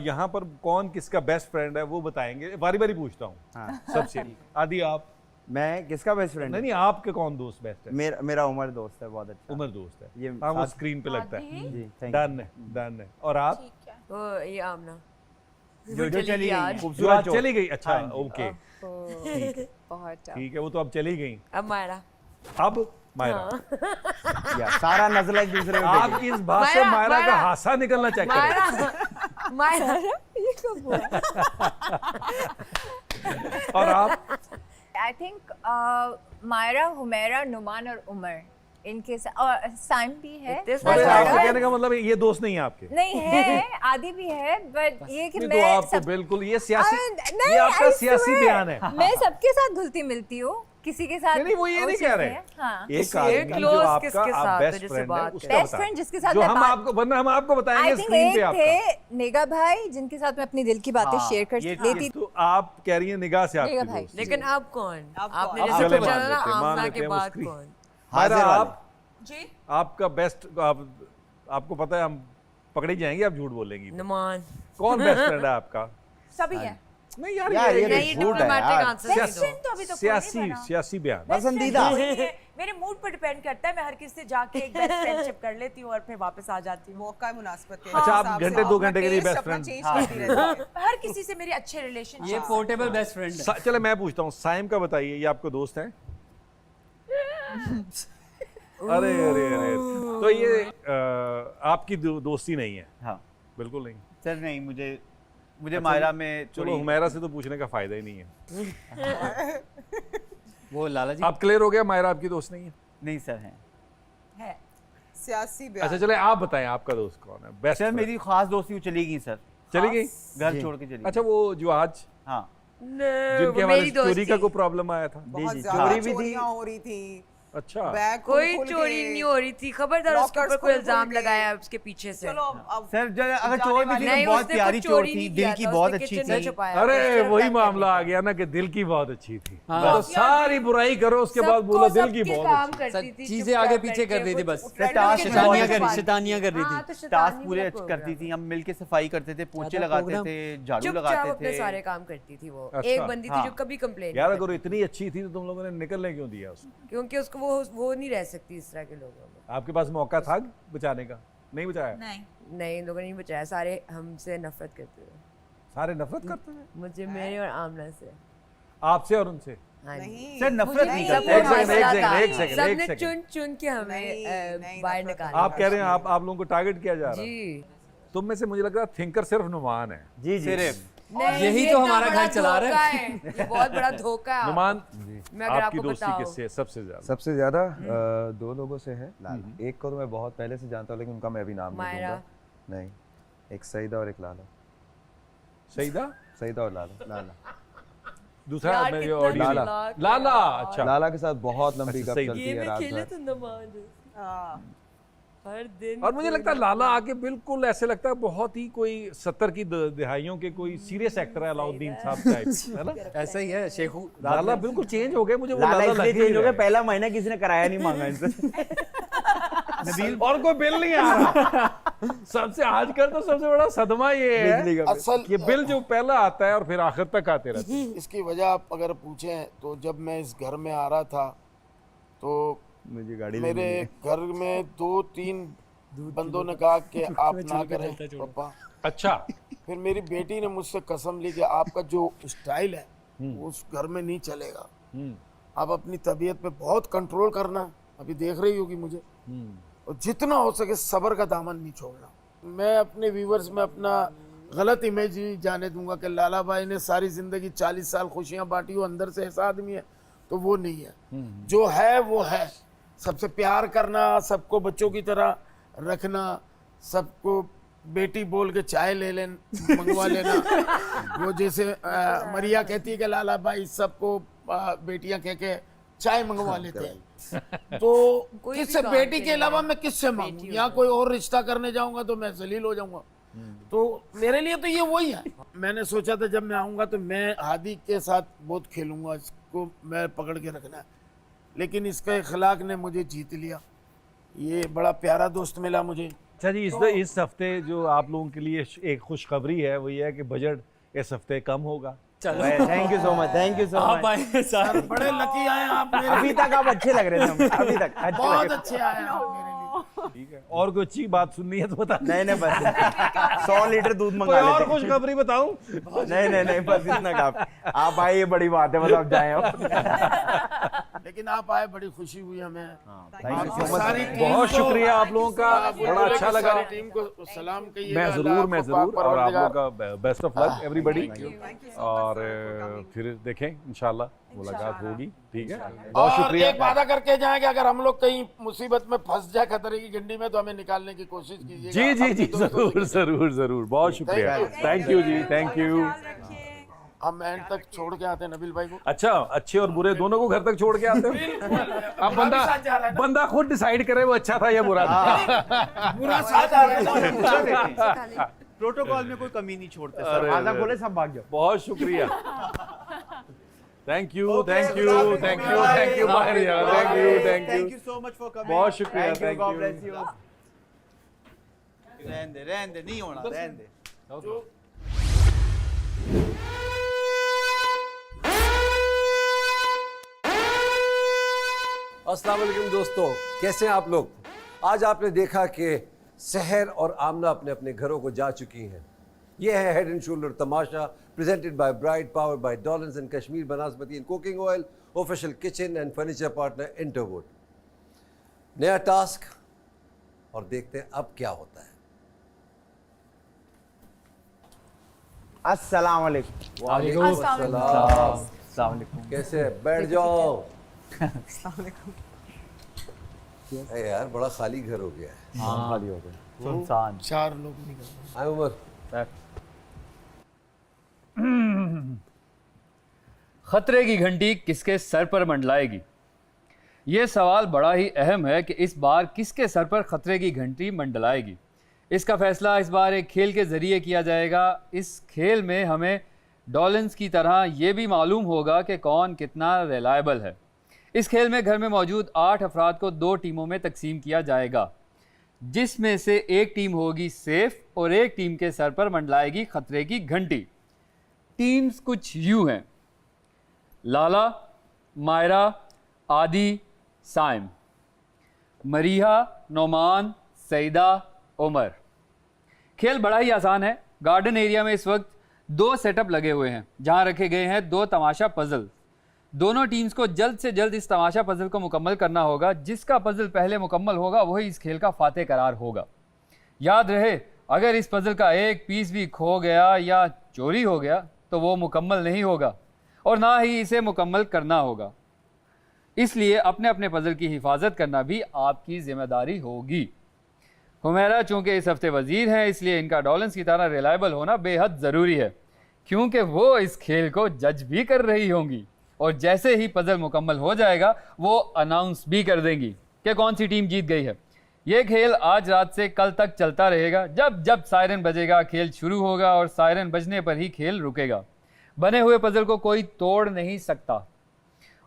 यहाँ पर कौन किसका बेस्ट फ्रेंड है वो बताएंगे, बारी बारी पूछता हूँ। हाँ। सबसे आदि आप? मैं किसका बेस्ट फ्रेंड नहीं नहीं आपके कौन दोस्त बेस्ट है? मेरा उमर दोस्त है बहुत अच्छा। उमर दोस्त है ये हाँ वो साथ- स्क्रीन पे लगता है। जी थैंक डन है डन है। और आप? ये आमना जो चली गई आज। है, जो खूबसूरत आज चोर। चली गई अच्छा हाँ जी। ओके बहुत ठीक है वो तो अब चली गई। अब मायरा अब मायरा या सारा नजला एक दूसरे पे आपकी इस बात से मायरा, मायरा का मायरा। हासा निकलना चेक करें। मायरा ये कब हुआ और आप? आई थिंक मायरा, हुमैरा, नुमान और उमर इनके और साइम भी है अरे आपके कहने का मतलब है ये दोस्त नहीं है आपके? नहीं है आदि भी है बट ये कि नहीं मैं तो आपको बिल्कुल ये सियासी नहीं, ये आपका I सियासी swear, बयान है। मैं सबके साथ घुलती मिलती हूँ किसी के साथ नहीं वो ये नहीं कह रहे। हाँ एक आदमी जो close आपका किसके आप साथ है बेस्ट जिससे फ्रेंड है बात उसका बेस्ट बता फ्रेंड जिसके साथ जो मैं हम बात आपको वरना हम आपको आई बताएंगे थिंक स्क्रीन पे एक आपका। थे निगा भाई जिनके साथ मैं अपनी दिल की बातें हाँ, शेयर कर ये लेती तो आप कह रही हैं निगाह से निगाह आपकी भाई। दोस्त। लेकिन आप कौन आप आपने कौन? जैसे चले पूछा मान ना लेते हैं, मान आमना लेते के हैं वो बाद स्क्रीन। कौन मायरा हाजिर वाले। आप जी आपका बेस्ट आपको पता है हम पकड़ी जाएंगे आप झूठ बोलेंगी। नुमान कौन बेस्ट फ्रेंड है आपका? सभी है नहीं यार यार ये नहीं तो झूठ है डिप्लोमेटिक यार। आंसर बेस्ट फ्रेंड तो अभी तो कोई नहीं सियासी बना। सियासी बयान। पसंदीदा मेरे मूड पर डिपेंड करता है मैं हर किसी से जाके एक बेस्ट फ्रेंडशिप कर लेती हूँ और फिर वापस आ जाती हूँ मौका मुनासिबत के अच्छा, आप हिसाब से घंटे, 2 अपना घंटे के लिए taste बेस्ट अपना फ्रेंड। change हाँ। करती रहती है। हर किसी से मेरी अच्छे रिलेशन ये पोर्टेबल बेस्ट फ्रेंड है। चले मैं पूछता हूँ साइम का बताइए ये आपको दोस्त है? अरे अरे अरे तो ये आपकी दोस्ती नहीं है? हाँ बिल्कुल नहीं। सर नहीं मुझे अच्छा, मायरा में चलो हुमैरा से तो पूछने का फायदा ही नहीं है। वो लाला जी आप क्लियर हो गया मायरा आपकी दोस्त नहीं है? नहीं सर है सियासी अच्छा बयान चले आप बताएं आपका दोस्त कौन है बेस्ट? सर मेरी खास दोस्ती वो चली गई सर, चली गई घर छोड़ के चली अच्छा वो जो आज गई। हाँ जिनके हमारे चोरी का कोई प्रॉब्लम आया था? बहुत जी, ज्यादा चोरी भी थी। चोरियां हो रही थी अच्छा बैग कोई खुल-खुल चोरी के- नहीं हो रही थी खबरदार उसके Lockers ऊपर कोई खुल-खुल इल्जाम के। लगाया उसके पीछे से चलो अब सर अगर जाने चोर भी थी नहीं, तो बहुत उसने प्यारी कुछ चोर चोरी थी, नहीं दिल किया की था, बहुत उसने अच्छी kitchen में थी। छुपाया अरे उसने वही पैक मामला आ करने गया ना कि दिल की बहुत अच्छी थी हाँ। तो सारी बुराई करो उसके बाद बोलो दिल की सबके बहुत काम अच्छी। करती थी चीजें आगे पीछे कर रही थी बस शैतानियां कर रही हाँ, थी। तो टास्क शैतानी पूरे वाला करती program। थी, हम मिलके सफाई करते थे, पोछे ज्यादा लगाते program। थे, झाड़ू चुपचाप लगाते अपने थे। सारे काम करती थी वो अच्छा। एक बंदी थी हाँ। जो कभी कंप्लेन यार अगर वो इतनी अच्छी थी तो तुम लोगों ने निकलने क्यों दिया उसको? क्योंकि उसको वो नहीं रह सकती इस तरह के लोगों में आपके पास मौका था बचाने का, नहीं बचाया? नहीं इन लोगों ने नहीं बचाया सारे हमसे नफरत करते थे सारे नफरत करते थे मुझे मेरे और आमना से आपसे और उनसे? हाँ जी। नहीं सर नफरत नहीं सब करते। एक सेकंड, मसला एक था। सेकंड, एक सेकंड, एक सबने सेकंड। चुन चुन के हमें नहीं, बाहर नफरत निकाला आप कह रहे हैं आप लोगों को टारगेट किया जा रहा है? जी तुम में से मुझे लग रहा है थिंकर सिर्फ नुमान है। जी जी सिर्फ यही तो हमारा घर चला रहा है। ये बहुत बड़ा धोखा है। नुमान, मैं अगर आपकी आपको दोस्ती बताऊं। किससे है सबसे ज्यादा? सबसे ज़्यादा दो लोगों से है। एक को तो मैं बहुत पहले से जानता हूँ, लेकिन उनका मैं अभी नाम नहीं मायरा। दूंगा। नहीं, एक सईदा और एक लाला। सईदा और लाला। दूसरा यार, मैं कितना ऑडियो लाला। लाला। अच्छा, लाला के साथ बहुत लंबी अच्छा, गप सईद। चलती है रात भर। तो नमाज हर दिन और मुझे लगता है लाला आके बिल्कुल ऐसे लगता है बहुत ही कोई 70 की दहाइयों के कोई सीरियस एक्टर है, अलाउद्दीन साहब टाइप, है ना? ऐसा ही है शेखू। लाला बिल्कुल चेंज हो गए, मुझे वो लाला लाला इसलिए लग ही चेंज हो गया, रहा है। पहला महीना किसी ने कराया नहीं मांगा इनसे। नबील, और कोई बिल नहीं आ रहा। सबसे आजकल तो सबसे बड़ा सदमा ये बिजली है का असल कि बिल जो पहला आता है और फिर आखिर तक आते रहते हैं। इसकी वजह आप अगर पूछें तो जब मैं इस घर में आ रहा था तो मुझे गाड़ी मेरे घर में 2-3 बंदों ने कहा कि आप ना करें पापा। अच्छा, फिर मेरी बेटी ने मुझसे कसम ली कि आपका जो स्टाइल है वो उस घर में नहीं चलेगा, आप अपनी तबीयत पे बहुत कंट्रोल करना। अभी देख रही होगी मुझे, और जितना हो सके सब्र का दामन नहीं छोड़ना। मैं अपने व्यूवर्स में अपना गलत इमेज ही जाने दूंगा कि लाला भाई ने सारी जिंदगी 40 साल खुशियां बांटी हो, अंदर से ऐसा आदमी है, तो वो नहीं है। जो है वो है, सबसे प्यार करना, सबको बच्चों की तरह रखना, सबको बेटी बोल के चाय ले लेना, मंगवा लेना। वो जैसे मरिया कहती है कि लाला भाई सबको बेटियां कह के चाय मंगवा लेते हैं, तो किससे, बेटी के अलावा मैं किससे मांगू? यहाँ कोई और रिश्ता करने जाऊंगा तो मैं जलील हो जाऊंगा। तो मेरे लिए तो ये वही है। मैंने सोचा था जब मैं आऊंगा तो मैं हादी के साथ बहुत खेलूंगा, इसको मैं पकड़ के रखना है, लेकिन इसका इखलाक ने मुझे जीत लिया। ये बड़ा प्यारा दोस्त मिला मुझे। अच्छा जी, इस हफ्ते जो आप लोगों के लिए एक खुशखबरी है वो ये है कि बजट इस हफ्ते कम होगा। चलो, thank you so much, thank you so आप मच। आए सर। बड़े लकी आए आप मेरे अभी तक आप अच्छे लग रहे थे, अभी तक अच्छे लग बहुत रहे अच्छे आए आप मेरे लिए। ठीक है, और कोई अच्छी बात सुननी है तो बता। थे। नहीं बस 100 लीटर दूध कोई मंगा और लेते। खुशखबरी बताऊं? नहीं बस इतना का आप आए, ये बड़ी बात है, बस आप जाएं अब। लेकिन आप आए, बड़ी खुशी हुई हमें। Thank you so much. सारी टीम बहुत को- शुक्रिया आप लोगों का, आप बड़ा बोले अच्छा कि लगा। सारी टीम को सलाम कहिएगा। मैं अल्लाह जरूर आपको और आप लोगों परवरदिगार। का बेस्ट ऑफ लक एवरीबॉडी। और फिर देखें इंशाल्लाह मुलाकात होगी। ठीक है, बहुत और शुक्रिया। एक वादा करके जाएं कि अगर हम लोग कहीं मुसीबत में फंस जाए खतरे की गंडी में तो हमें निकालने की कोशिश कीजिएगा। जी जी अपने जी, दोस्तों जरूर से। जरूर जरूर, बहुत शुक्रिया। Thank you. थैंक यू जी, थैंक यू। हम एंड तक छोड़ के आते हैं नबील भाई को। अच्छा, अच्छे और बुरे दोनों को घर तक छोड़ के आते हो? अब बंदा खुद डिसाइड करे वो अच्छा था या बुरा था। पूरा साथ आ रहा है। प्रोटोकॉल में कोई कमी नहीं छोड़ते सर। अरे, आधा खोले सब भाग जाओ। बहुत शुक्रिया। Thank you thank you thank you thank you Maria, thank you thank you so much for coming. बहुत शुक्रिया, thank you, thank God bless you. You. रहने दे, नहीं होना, रहने दे। अस्सलाम वालेकुम दोस्तों, कैसे हैं आप लोग? आज आपने देखा कि सहर और आमना अपने अपने घरों को जा चुकी हैं। ये है हेड एंड शोल्डर तमाशा, presented by Bright, powered by Dawlance and Kashmir Banaspati and cooking oil, official kitchen and furniture partner Interwood. नया टास्क, और देखते हैं अब क्या होता है। अस्सलाम वालेकुम। वालेकुम अस्सलाम। अस्सलाम वालेकुम। कैसे है? बैठ जाओ। अरे यार, बड़ा खाली घर हो गया है। खाली हो गए, सुनसान। 4 लोग निकल। आए उमर। खतरे की घंटी किसके सर पर मंडलाएगी? ये सवाल बड़ा ही अहम है कि इस बार किसके सर पर खतरे की घंटी मंडलाएगी। इसका फैसला इस बार एक खेल के ज़रिए किया जाएगा। इस खेल में हमें डॉलन्स की तरह ये भी मालूम होगा कि कौन कितना रिलायबल है। इस खेल में घर में मौजूद 8 अफराद को 2 टीमों में तकसीम किया जाएगा, जिसमें से एक टीम होगी सेफ और एक टीम के सर पर मंडलाएगी खतरे की घंटी। टीम्स कुछ यूँ हैं: लाला, मायरा, आदि, साइम, मरीहा, नोमान, सईदा, उमर। खेल बड़ा ही आसान है। गार्डन एरिया में इस वक्त 2 सेटअप लगे हुए हैं जहां रखे गए हैं 2 तमाशा पजल। दोनों टीम्स को जल्द से जल्द इस तमाशा पजल को मुकम्मल करना होगा। जिसका पजल पहले मुकम्मल होगा वही इस खेल का फातेह करार होगा। याद रहे, अगर इस पजल का एक पीस भी खो गया या चोरी हो गया तो वो मुकम्मल नहीं होगा और ना ही इसे मुकम्मल करना होगा। इसलिए अपने अपने पजल की हिफाजत करना भी आपकी जिम्मेदारी होगी। हुमैरा चूँकि इस हफ्ते वज़ीर हैं, इसलिए इनका डॉलेंस की तरह रिलायबल होना बेहद ज़रूरी है, क्योंकि वो इस खेल को जज भी कर रही होंगी और जैसे ही पजल मुकम्मल हो जाएगा वो अनाउंस भी कर देंगी कि कौन सी टीम जीत गई है। ये खेल आज रात से कल तक चलता रहेगा। जब जब सायरन बजेगा खेल शुरू होगा और सायरन बजने पर ही खेल रुकेगा। बने हुए पजल को कोई तोड़ नहीं सकता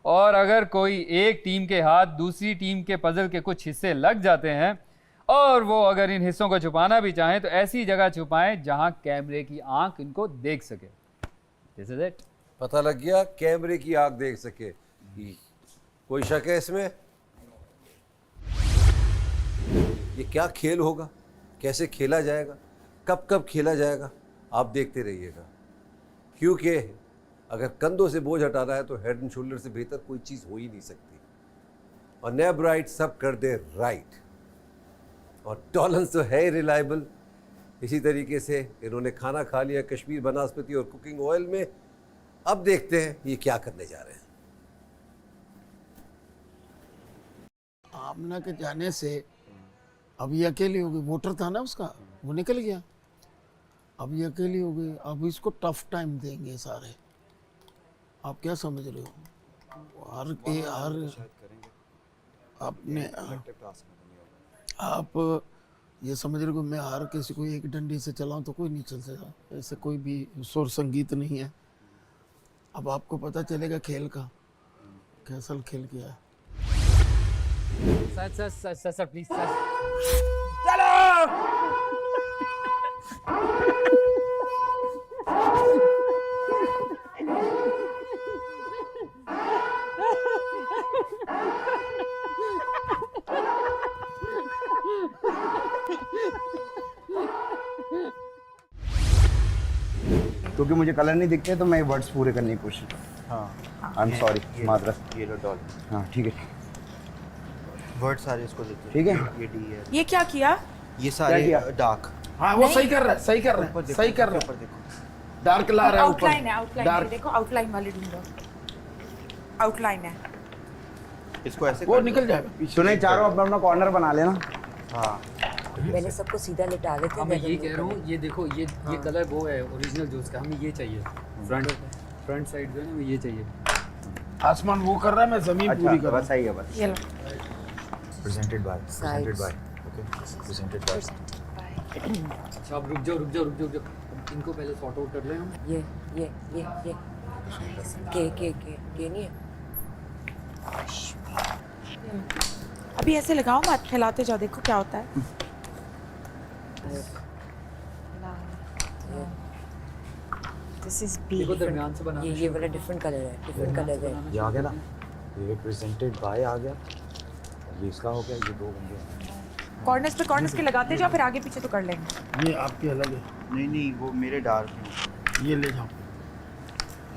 और अगर कोई एक टीम के हाथ दूसरी टीम के पजल के कुछ हिस्से लग जाते हैं और वो अगर इन हिस्सों को छुपाना भी चाहें तो ऐसी जगह छुपाएं जहां कैमरे की आंख इनको देख सके। This is it. पता लग गया, कैमरे की आंख देख सके। कोई शक है इसमें? ये क्या खेल होगा, कैसे खेला जाएगा, कब कब खेला जाएगा, आप देखते रहिएगा, क्योंकि अगर कंधों से बोझ हटाना है तो हेड एंड शोल्डर से बेहतर कोई चीज़ हो ही नहीं सकती। और नैब राइट सब कर दे राइट, और टॉलरेंस तो है ही रिलायबल। इसी तरीके से इन्होंने खाना खा लिया कश्मीर बनास्पति और कुकिंग ऑयल में। अब देखते हैं ये क्या करने जा रहे हैं। आमना के जाने से अब ये अकेली हो गई। वोटर था ना उसका, वो निकल गया, अब ये अकेली हो गई। अब इसको टफ टाइम देंगे सारे। आप क्या समझ रहे हो? हर आपने आप ये समझ रहे हो मैं हर किसी को एक डंडी से चलाऊं तो कोई नहीं चल सकेगा। ऐसे कोई भी सुर संगीत नहीं है। अब आपको पता चलेगा खेल का कैसा खेल किया है। Sir please sir. क्योंकि मुझे कलर नहीं दिखते तो मैं वर्ड्स पूरे करने की कोशिश करता हूँ। हाँ, आई एम सॉरी, मादरत। ये लो डॉल। हाँ ठीक है, वर्ड सारे इसको देते ठीक है। ये डी है, ये क्या किया? ये सारे डार्क। हाँ वो सही कर रहा है, सही कर रहा है, सही कर रहा है। ऊपर देखो, डार्क ला रहा है ऊपर। आउटलाइन है, आउटलाइन Dark। देखो, आउटलाइन वाले ढूंढो। आउटलाइन है। इसको ऐसे वो निकल जाएगा। तो नहीं, चारों अपना अपना कॉर्नर बना लेना। हाँ पहले सबको सीधा लिटा लेते हैं। मैं ये कह रहा हूँ, ये देखो ये कलर वो है ओरिजिनल जो उसका, हमें ये चाहिए। फ्रंट साइड जो है ना, हमें ये चाहिए। आसमान वो कर रहा है, मैं जमीन पूरी कर रहा बस सही है बस। ये लो। Presented by okay, presented by. अच्छा अब रुक जाओ। इनको पहले सॉर्ट आउट कर लें हम। ये के नहीं है। अभी ऐसे लगाओ मत, खिलाते जाओ, देखो क्या होता है। This is B. देखो दरमियान से बनाना। ये वाला डिफरेंट कलर है, डिफरेंट कलर है। ये आ गया ना, ये प्रेजेंटेड बाय आ गया, ये इसका हो गया, ये दो बन कॉर्नर्स पे कॉर्नर्स के लगाते जाओ, फिर आगे पीछे तो कर लेंगे। है। ये आपके अलग है। नहीं वो मेरे डार्क हैं। ये ले जाओ।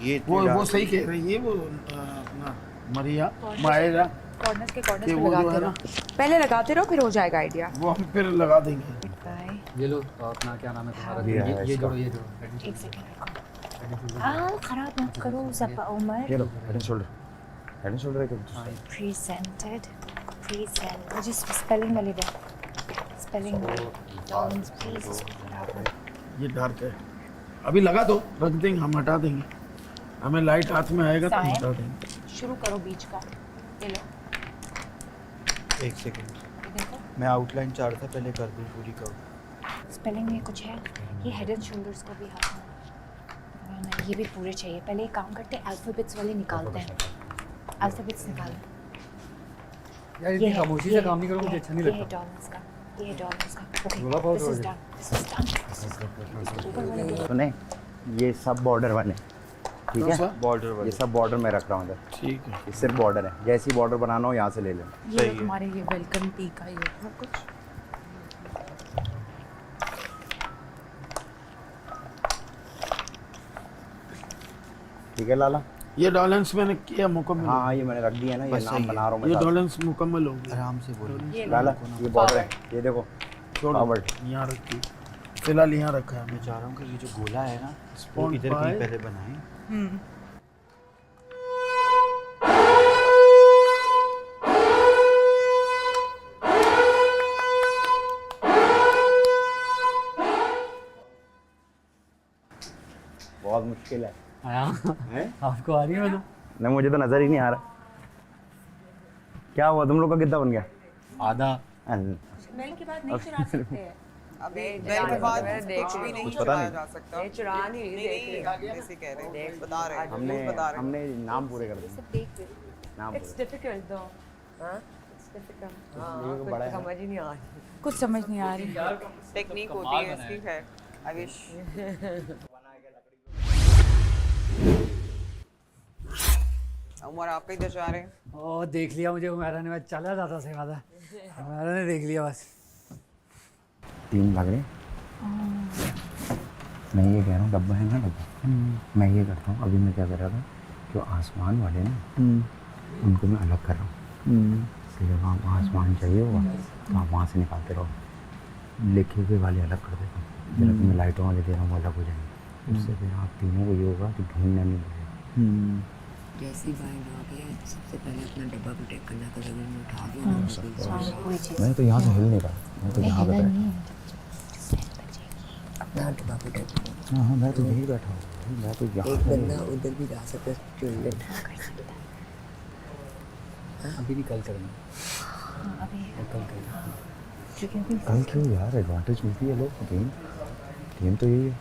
ये वो सही कह रही है वो अपना मरिया मायरा। कॉर्नर्स के कॉर्नर्स ये पे वो जो है लगाते ना, रहो, पहले लगाते रहो, फिर हो जाएगा आइडिया। वो हम फिर लगा देंगे। ये लो अपना क्या नाम है तुम्हारा? ये है ये इसका। जोड़ो एक सेकंड। खराब मत करो सपा उमर। ये लो, head and shoulder. Head and shoulder है क्या? Presented present. मुझे स्पेलिंग वाली दे, स्पेलिंग डाउन्स प्लीज। ये डार्क है। अभी लगा दो, रख देंगे, हम हटा देंगे। हमें लाइट हाथ में आएगा तो हटा देंगे। शुरू करो बीच का। ये लो। एक सेकंड, देखो मैं आउटलाइन चाह रहा था, पहले कर दूं पूरी करो। स्पेलिंग में कुछ है। ये हेड एंड शोल्डर्स को भी हाथ में लगाना है। ये भी पूरे चाहिए। पहले एक काम करते हैं, अल्फाबेट्स वाले निकालते हैं। अल्फाबेट्स निकालो। यार इतनी खामोशी से काम नहीं करो, मुझे अच्छा नहीं ये है लगता। डॉलर्स का, ये है डॉलर्स का। बोला ओके बहुत दिस हो इज गया। Done, this is done. ऊपर वाले को तो नहीं, ये सब बॉर्डर वाले, ठीक कौन सा? है। बॉर्डर वाले। ये सब बॉर्डर में रख रहा हूँ इधर। ठीक है। ये सिर्फ बॉर्डर है, जैसी बॉर्डर बनाना हो यहाँ से ले लेना। ये लो तुम्हारे ये वेलकम टी का ये था कुछ। ठीक है लाला। ये डॉलेंस मैंने किया मुकम्मल। हाँ ये मैंने रख दिया ना, ये बस नाम सही है। बना रहा हूँ मैं ये साथ। डॉलेंस मुकम्मल हो गया। आराम से बोलो। लाला ये बॉर्डर है, ये देखो छोड़ो, फॉरवर्ड। यहाँ रखी। फिलहाल यहाँ रखा है। मैं चाह रहा हूँ कि ये जो गोला है ना वो Spawned इधर कहीं by- पहले बनाएं। बहुत मुश्किल है। हैं? आपको आ रही है मतलब? नहीं मुझे तो नजर ही नहीं आ रहा। क्या हुआ तुम लोग का कितना बन गया? आधा। बेल के बाद नहीं चुरा सकते हैं। अभी बेल के बाद कुछ भी नहीं कुछ पता चुराया नहीं। जा सकता। ये चुरा नहीं रही, देख रही हूँ। ऐसे कह रहे हैं, बता रहे हैं, हमने रूल बता रहे हैं। हमने नाम पूरे कर दिए। सब देख ले। नाम It's पूरे। difficult though. हाँ? It's difficult. हाँ, ये कुछ बड़ा है। समझ ही नहीं आ रही। कुछ समझ नहीं आ रही। टेक्निक होती है इसकी है। आई विश उमर आप कहीं जा रहे हैं? ओ देख लिया मुझे उमेरा ने, मैं चला जाता सही बात है। उमेरा ने देख लिया बस। 3 लग रहे। मैं ये कह रहा हूँ डब्बा है ना डब्बा, मैं ये करता हूँ अभी मैं क्या कर रहा था, जो आसमान वाले ना उनको मैं अलग कर रहा हूँ। तो जब आप आसमान चाहिए होगा तो आप वहाँ से निकालते रहो, लिखे हुए वाले अलग कर देता हूँ। जब मैं लाइटों वाले दे रहा हूँ वो अलग हो जाएंगे। उससे फिर आप तीनों को ये होगा कि ढूंढना नहीं पड़ेगा। जैसी बाइक आ गई है, सबसे पहले अपना डब्बा प्रोटेक्ट करना था, जब मैं उठा दिया। मैं तो यहाँ से हिल नहीं रहा, मैं तो यहाँ पे अपना डब्बा प्रोटेक्ट। हाँ हाँ मैं तो यहीं बैठा हूँ, मैं तो यहाँ एक बंदा उधर भी जा सकता है, चुन अभी नहीं कल करेंगे। कल क्यों यार, एडवांटेज मिलती है लोग। गेम तो यही है,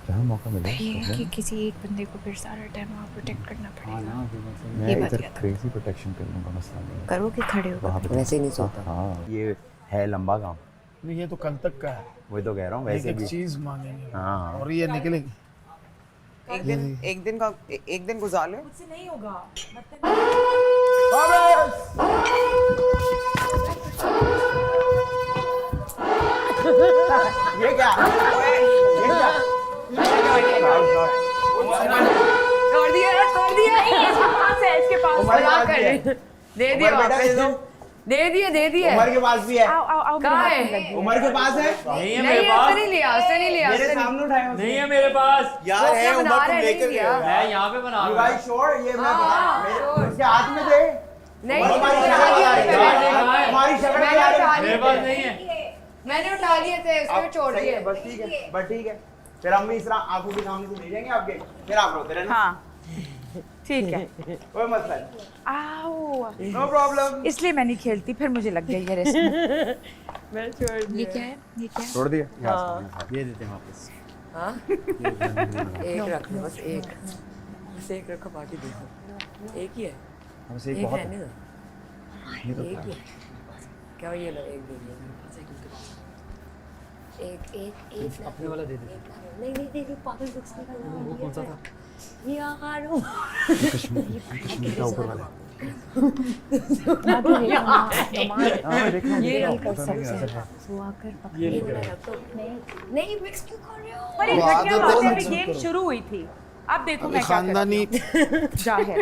जहाँ मौका मिले कि किसी एक बंदे को फिर सारा टाइम वहाँ प्रोटेक्ट करना पड़ेगा। हाँ ना, फिर मतलब मैं इधर क्रेजी प्रोटेक्शन कर लूँगा, मसला नहीं है। करोगे खड़े हो वहाँ पे वैसे ही नहीं सोता। हाँ ये है लंबा काम, नहीं ये तो कल तक का है। वही तो कह रहा हूँ वैसे एक भी। चीज मांगेंगे हाँ और ये निकलेगी। एक दिन गुजार ले। मुझसे नहीं होगा। ये क्या छोड़ दिया इसके पास है, इसके पास मजाक कर रही है। दे दिया वापस, दे दिए उमर के पास भी है। कहाँ है? उमर के पास है। नहीं है नहीं मेरे पास, उसने नहीं लिया, उसने नहीं लिया, मेरे उसने नहीं- सामने उठाया नहीं है मेरे पास। यार वो है, क्या बना उमर रहा तुम है, लेकर नहीं गए हो। लिया। मैं यहाँ पे बना You रहा हूँ। guys sure? ये मैं हाँ, बता उसके हाथ में दे। नहीं हमारी मैंने शक्ल उठा आ लिए रही थे, है। हमारी शक्ल मैंने आ रही उठा है। लिए मेरे पास थे। नहीं है। मैंने उठा लिए थे, उसने छोड़ सही है, दिए। बस ठीक है, बस ठीक है। फिर हम भी इस तरह आंखों के सामने से ले जाएंगे आपके, फिर आप रोते रहना। हाँ ठीक है। कोई मसला नहीं, आओ नो प्रॉब्लम। इसलिए मैं नहीं खेलती, फिर मुझे लग गया ये रेस। मैं छोड़ ये दिया। क्या है? ये क्या है? छोड़ दिए। ये देते हैं वापस। हाँ? एक रख लो, बस एक रखो, बाकी देखो। एक ही है, बस एक एक बहुत है है। ना, ये तो एक ही है। क्या ये लो, एक दे दो। एक अपने वाला दे दे। नहीं दे दो, पागल बुक्स निकालना। वो कौन सा था? ये यार कश्मीर का ऊपर वाला। ये कर सकते हैं। वो आकर पकड़ ये नहीं मिक्स क्यों कर रहे हो? पर ये घटिया बात है, अभी गेम शुरू हुई थी। अब देखो मैं क्या खानदानी जाहिर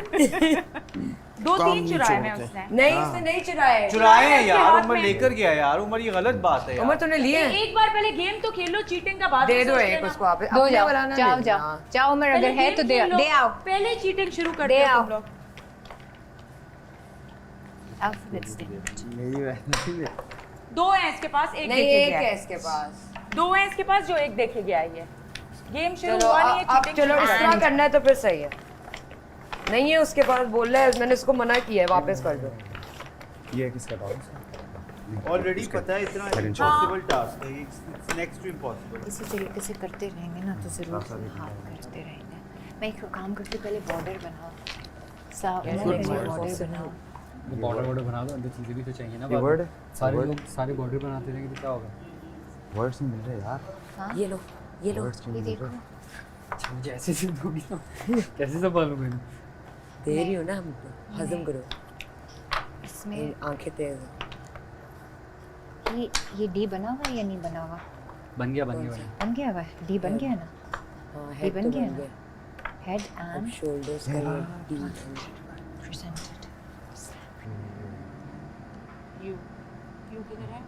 2-3 चुराए मैं उसने। नहीं उसने नहीं चुराए। चुराए हैं यार, हाथ उमर में। लेकर गया यार। उमर ये गलत बात है उमर यार। तूने लिए हैं? एक बार पहले गेम तो खेल लो, चीटिंग का बाद दे में दो सोच एक लेना। उसको आप। दो अपने जाओ, वाला ना जाओ दे जाओ देना। जाओ उमर, पहले अगर है गेम तो खेल लो, दे आओ। पहले चीटिंग शुरू करते दे हो आओ। तुम लोग। Alphabets दे। मेरी वैसे 2 हैं इसके पास, एक नहीं देखे एक गया है है। इसके पास। 2 हैं इसके पास जो एक देखे गया है। ये गेम शुरू चलो हुआ नहीं है, अब चीटिंग चलो शुरू इस करना तरह करना है तो फिर सही है। नहीं है उसके पास, बोल रहा है, मैंने उसको मना किया है, वापस कर दो। ये किसका था? ऑलरेडी पता है इतना इम्पॉसिबल टास्क है, इट्स नेक्स्ट टू इम्पॉसिबल। इसी तरीके से करते रहेंगे ना तो जरूर हाथ करते रहेंगे। मैं एक काम करती हूँ, पहले बॉर्डर बनाओ, बॉर्डर बनाओ। बॉर्डर बना दो, अंदर चीजें भी तो चाहिए ना। ये बाद में। word है? सारे word? लोग सारे बॉर्डर बनाते रहेंगे तो क्या होगा? वर्ड्स नहीं मिल रहे यार, ये लो ये लो, वर्ड्स नहीं ये मिल देखो रहे। अच्छा मुझे ऐसे से दोगी ना, कैसे संभालूंगा इन्हें? दे रही हो ना हमको, हजम करो। इसमें ये आंखें तेज हैं। ये डी बना हुआ है या नहीं बना हुआ? बन गया बन गया बन बन गया हुआ है, डी बन गया ना। हाँ ये हेड बन तो गया बन ना? गया। हेड अब एंड शोल्डर्स का ये डी presented। You यू किधर है?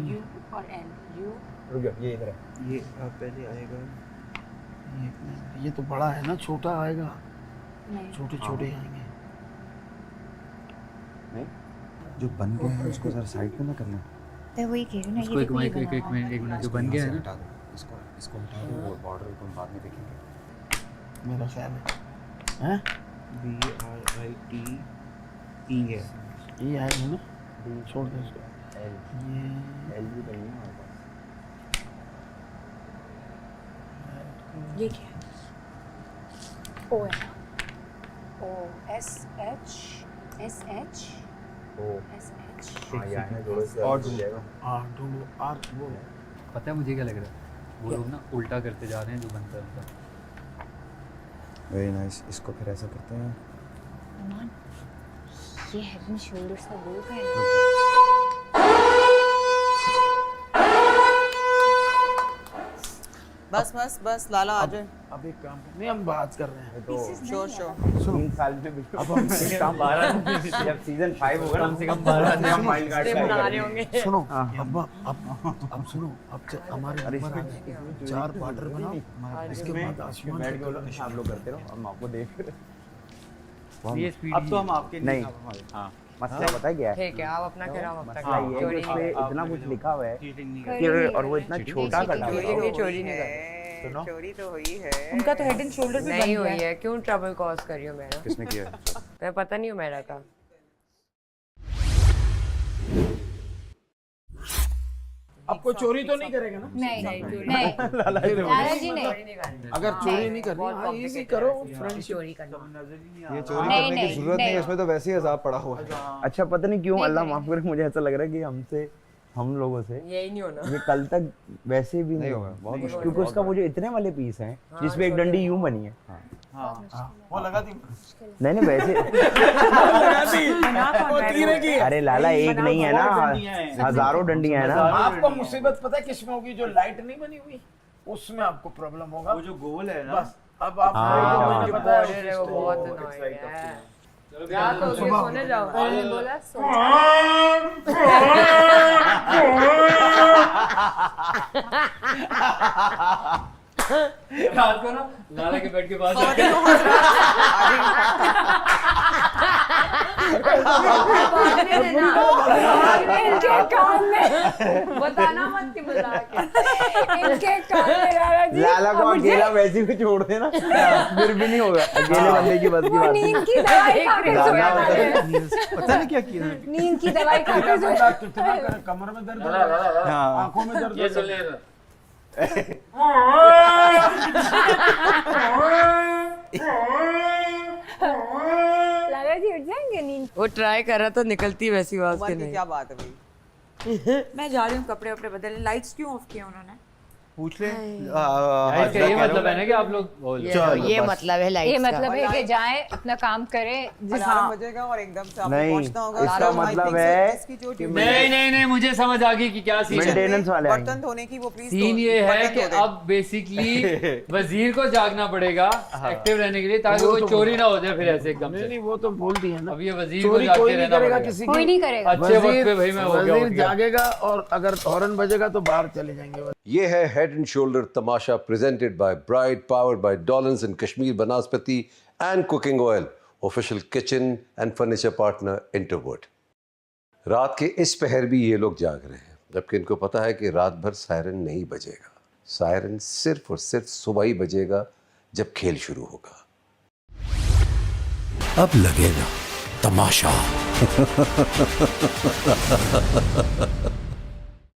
यू और एल। यू रुक जाओ, ये इधर है। ये पहले आएगा ये तो बड़ा है ना, छोटा आएगा, नहीं, छोटे छोटे आएंगे। जो बन गया है उसको जरा साइड पे ना करना। मैं वही कह रही हूँ ना, उसको एक मिनट जो बन गया है ना, हटा दो इसको, इसको हटा दो, वो बॉर्डर को हम बाद में देखेंगे। मेरा ख्याल है BRITE है। ये आएगा ना, छोड़ दो इसको। L भी करनी है हमारे पास। ये क्या है? ओ है ना? O S H S H O S H. हाँ, ये आएगा, जोड़ो से और जुड़ जाएगा। हाँ ढूंढो, आर वो पता है मुझे क्या लग रहा है, वो लोग ना उल्टा करते जा रहे हैं जो बनता है उनका। Very nice. इसको फिर ऐसा करते हैं। नुमान, ये हेड एंड शोल्डर्स का वो है। बस बस बस लाला आ जाए। अब एक काम नहीं, हम बात कर रहे हैं। तो श्योर श्योर। 3 साल में बिल्कुल अब हम काम 12 जब सीजन 5 होगा कम से कम 12 से हम माइंड गार्ड बना रहे होंगे। सुनो अब सुनो, अब हमारे नंबर आ गए, 4 बॉर्डर बनाओ, इसके बाद आसमान बैठ के आप लोग करते रहो, हम आपको देख रहे हैं। ये स्पीड अब तो हम आपके नहीं। हाँ मसला पता है क्या है? ठीक है, आप अपना कराओ, अपना मसला ये है कि उसपे इतना कुछ लिखा हुआ है कि और वो इतना छोटा करता चोरी है। नहीं, चोरी नहीं कर चोरी तो हुई है। उनका तो हेड एंड शोल्डर भी बन नहीं गया हुई है। है, क्यों ट्रबल कॉज कर रही हो मेरा? किसने किया है? मैं पता नहीं हूँ मेरा का। आपको चोरी तो नहीं करेगा ना? नहीं लाला जी नहीं, अगर चोरी नहीं करनी, हाँ इजी करो फ्रेंड। चोरी करना ये चोरी नहीं, करने की जरूरत नहीं है, इसमें तो वैसे ही अजाब पड़ा हुआ है। अच्छा पता नहीं क्यों, अल्लाह माफ करे, मुझे ऐसा लग रहा है कि हम लोगों से यही नहीं होना। ये कल तक वैसे भी नहीं होगा, बहुत मुश्किल। क्योंकि उसका वो जो इतने वाले पीस हैं जिसमें एक डंडी यूं बनी है। वो लगा दी, नहीं वैसे अरे लाला एक नहीं है ना, हजारों डंडियां है ना। आपको मुसीबत पता है किसमें होगी? जो लाइट नहीं बनी हुई उसमें आपको प्रॉब्लम होगा। वो जो गोल है ना, बस अब आप मुझे पता है वो बहुत annoying है। जाओ तो उसके सोने जाओ। मैंने बोला रात को ना लाला के बेड के पास इनके कान में बताना मत कि मजाक है। इनके कान में लाला को अकेला वैसे भी छोड़ देना फिर भी नहीं होगा, अकेले बंदे की बस की बात नींद की दवाई खा के सोया था। पता नहीं क्या किया। नींद की दवाई खा के सोया। कमर में दर्द, आंखों में दर्द। ये सुन ले लाला जी उठ जाएंगे नींद? वो ट्राई कर रहा था, निकलती वैसी आवाज उमर के की नहीं। क्या बात है भाई? मैं जा रही हूँ कपड़े वपड़े बदलने। लाइट्स क्यों ऑफ किए उन्होंने? पूछ ले। इसका ये मतलब है ना कि आप लोग ये मतलब है लाइट ये मतलब है कि जाएं अपना काम करें। अलार्म बजेगा और एकदम से आपको नहीं, पहुंचना होगा। इसका I मतलब think है इसकी जो कि नहीं मुझे समझ आ गई कि क्या सीन है। मेंटेनेंस वाले आएंगे। बर्तन धोने की वो प्लीज सीन ये है कि अब बेसिकली वजीर को जागना पड़ेगा एक्टिव रहने के लिए, ताकि कोई चोरी ना हो जाए फिर ऐसे एकदम से। नहीं वो तो बोल दिया ना, अब ये वजीर को चोरी कोई जागते नहीं रहना करेगा पड़ेगा। किसी कोई की। नहीं करेगा। अच्छे वक्त पे भाई मैं हो गया वजीर जागेगा और अगर हॉर्न बजेगा तो बाहर चले जाएंगे। ये है हेड एंड शोल्डर तमाशा presented by Bright, powered by Dawlance in Kashmir Banaspati and cooking oil, official kitchen and furniture partner Interwood. रात के इस पहर भी ये लोग जाग रहे हैं, जबकि इनको पता है कि रात भर सायरन नहीं बजेगा। सायरन सिर्फ और सिर्फ सुबह ही बजेगा जब खेल शुरू होगा। अब लगेगा तमाशा।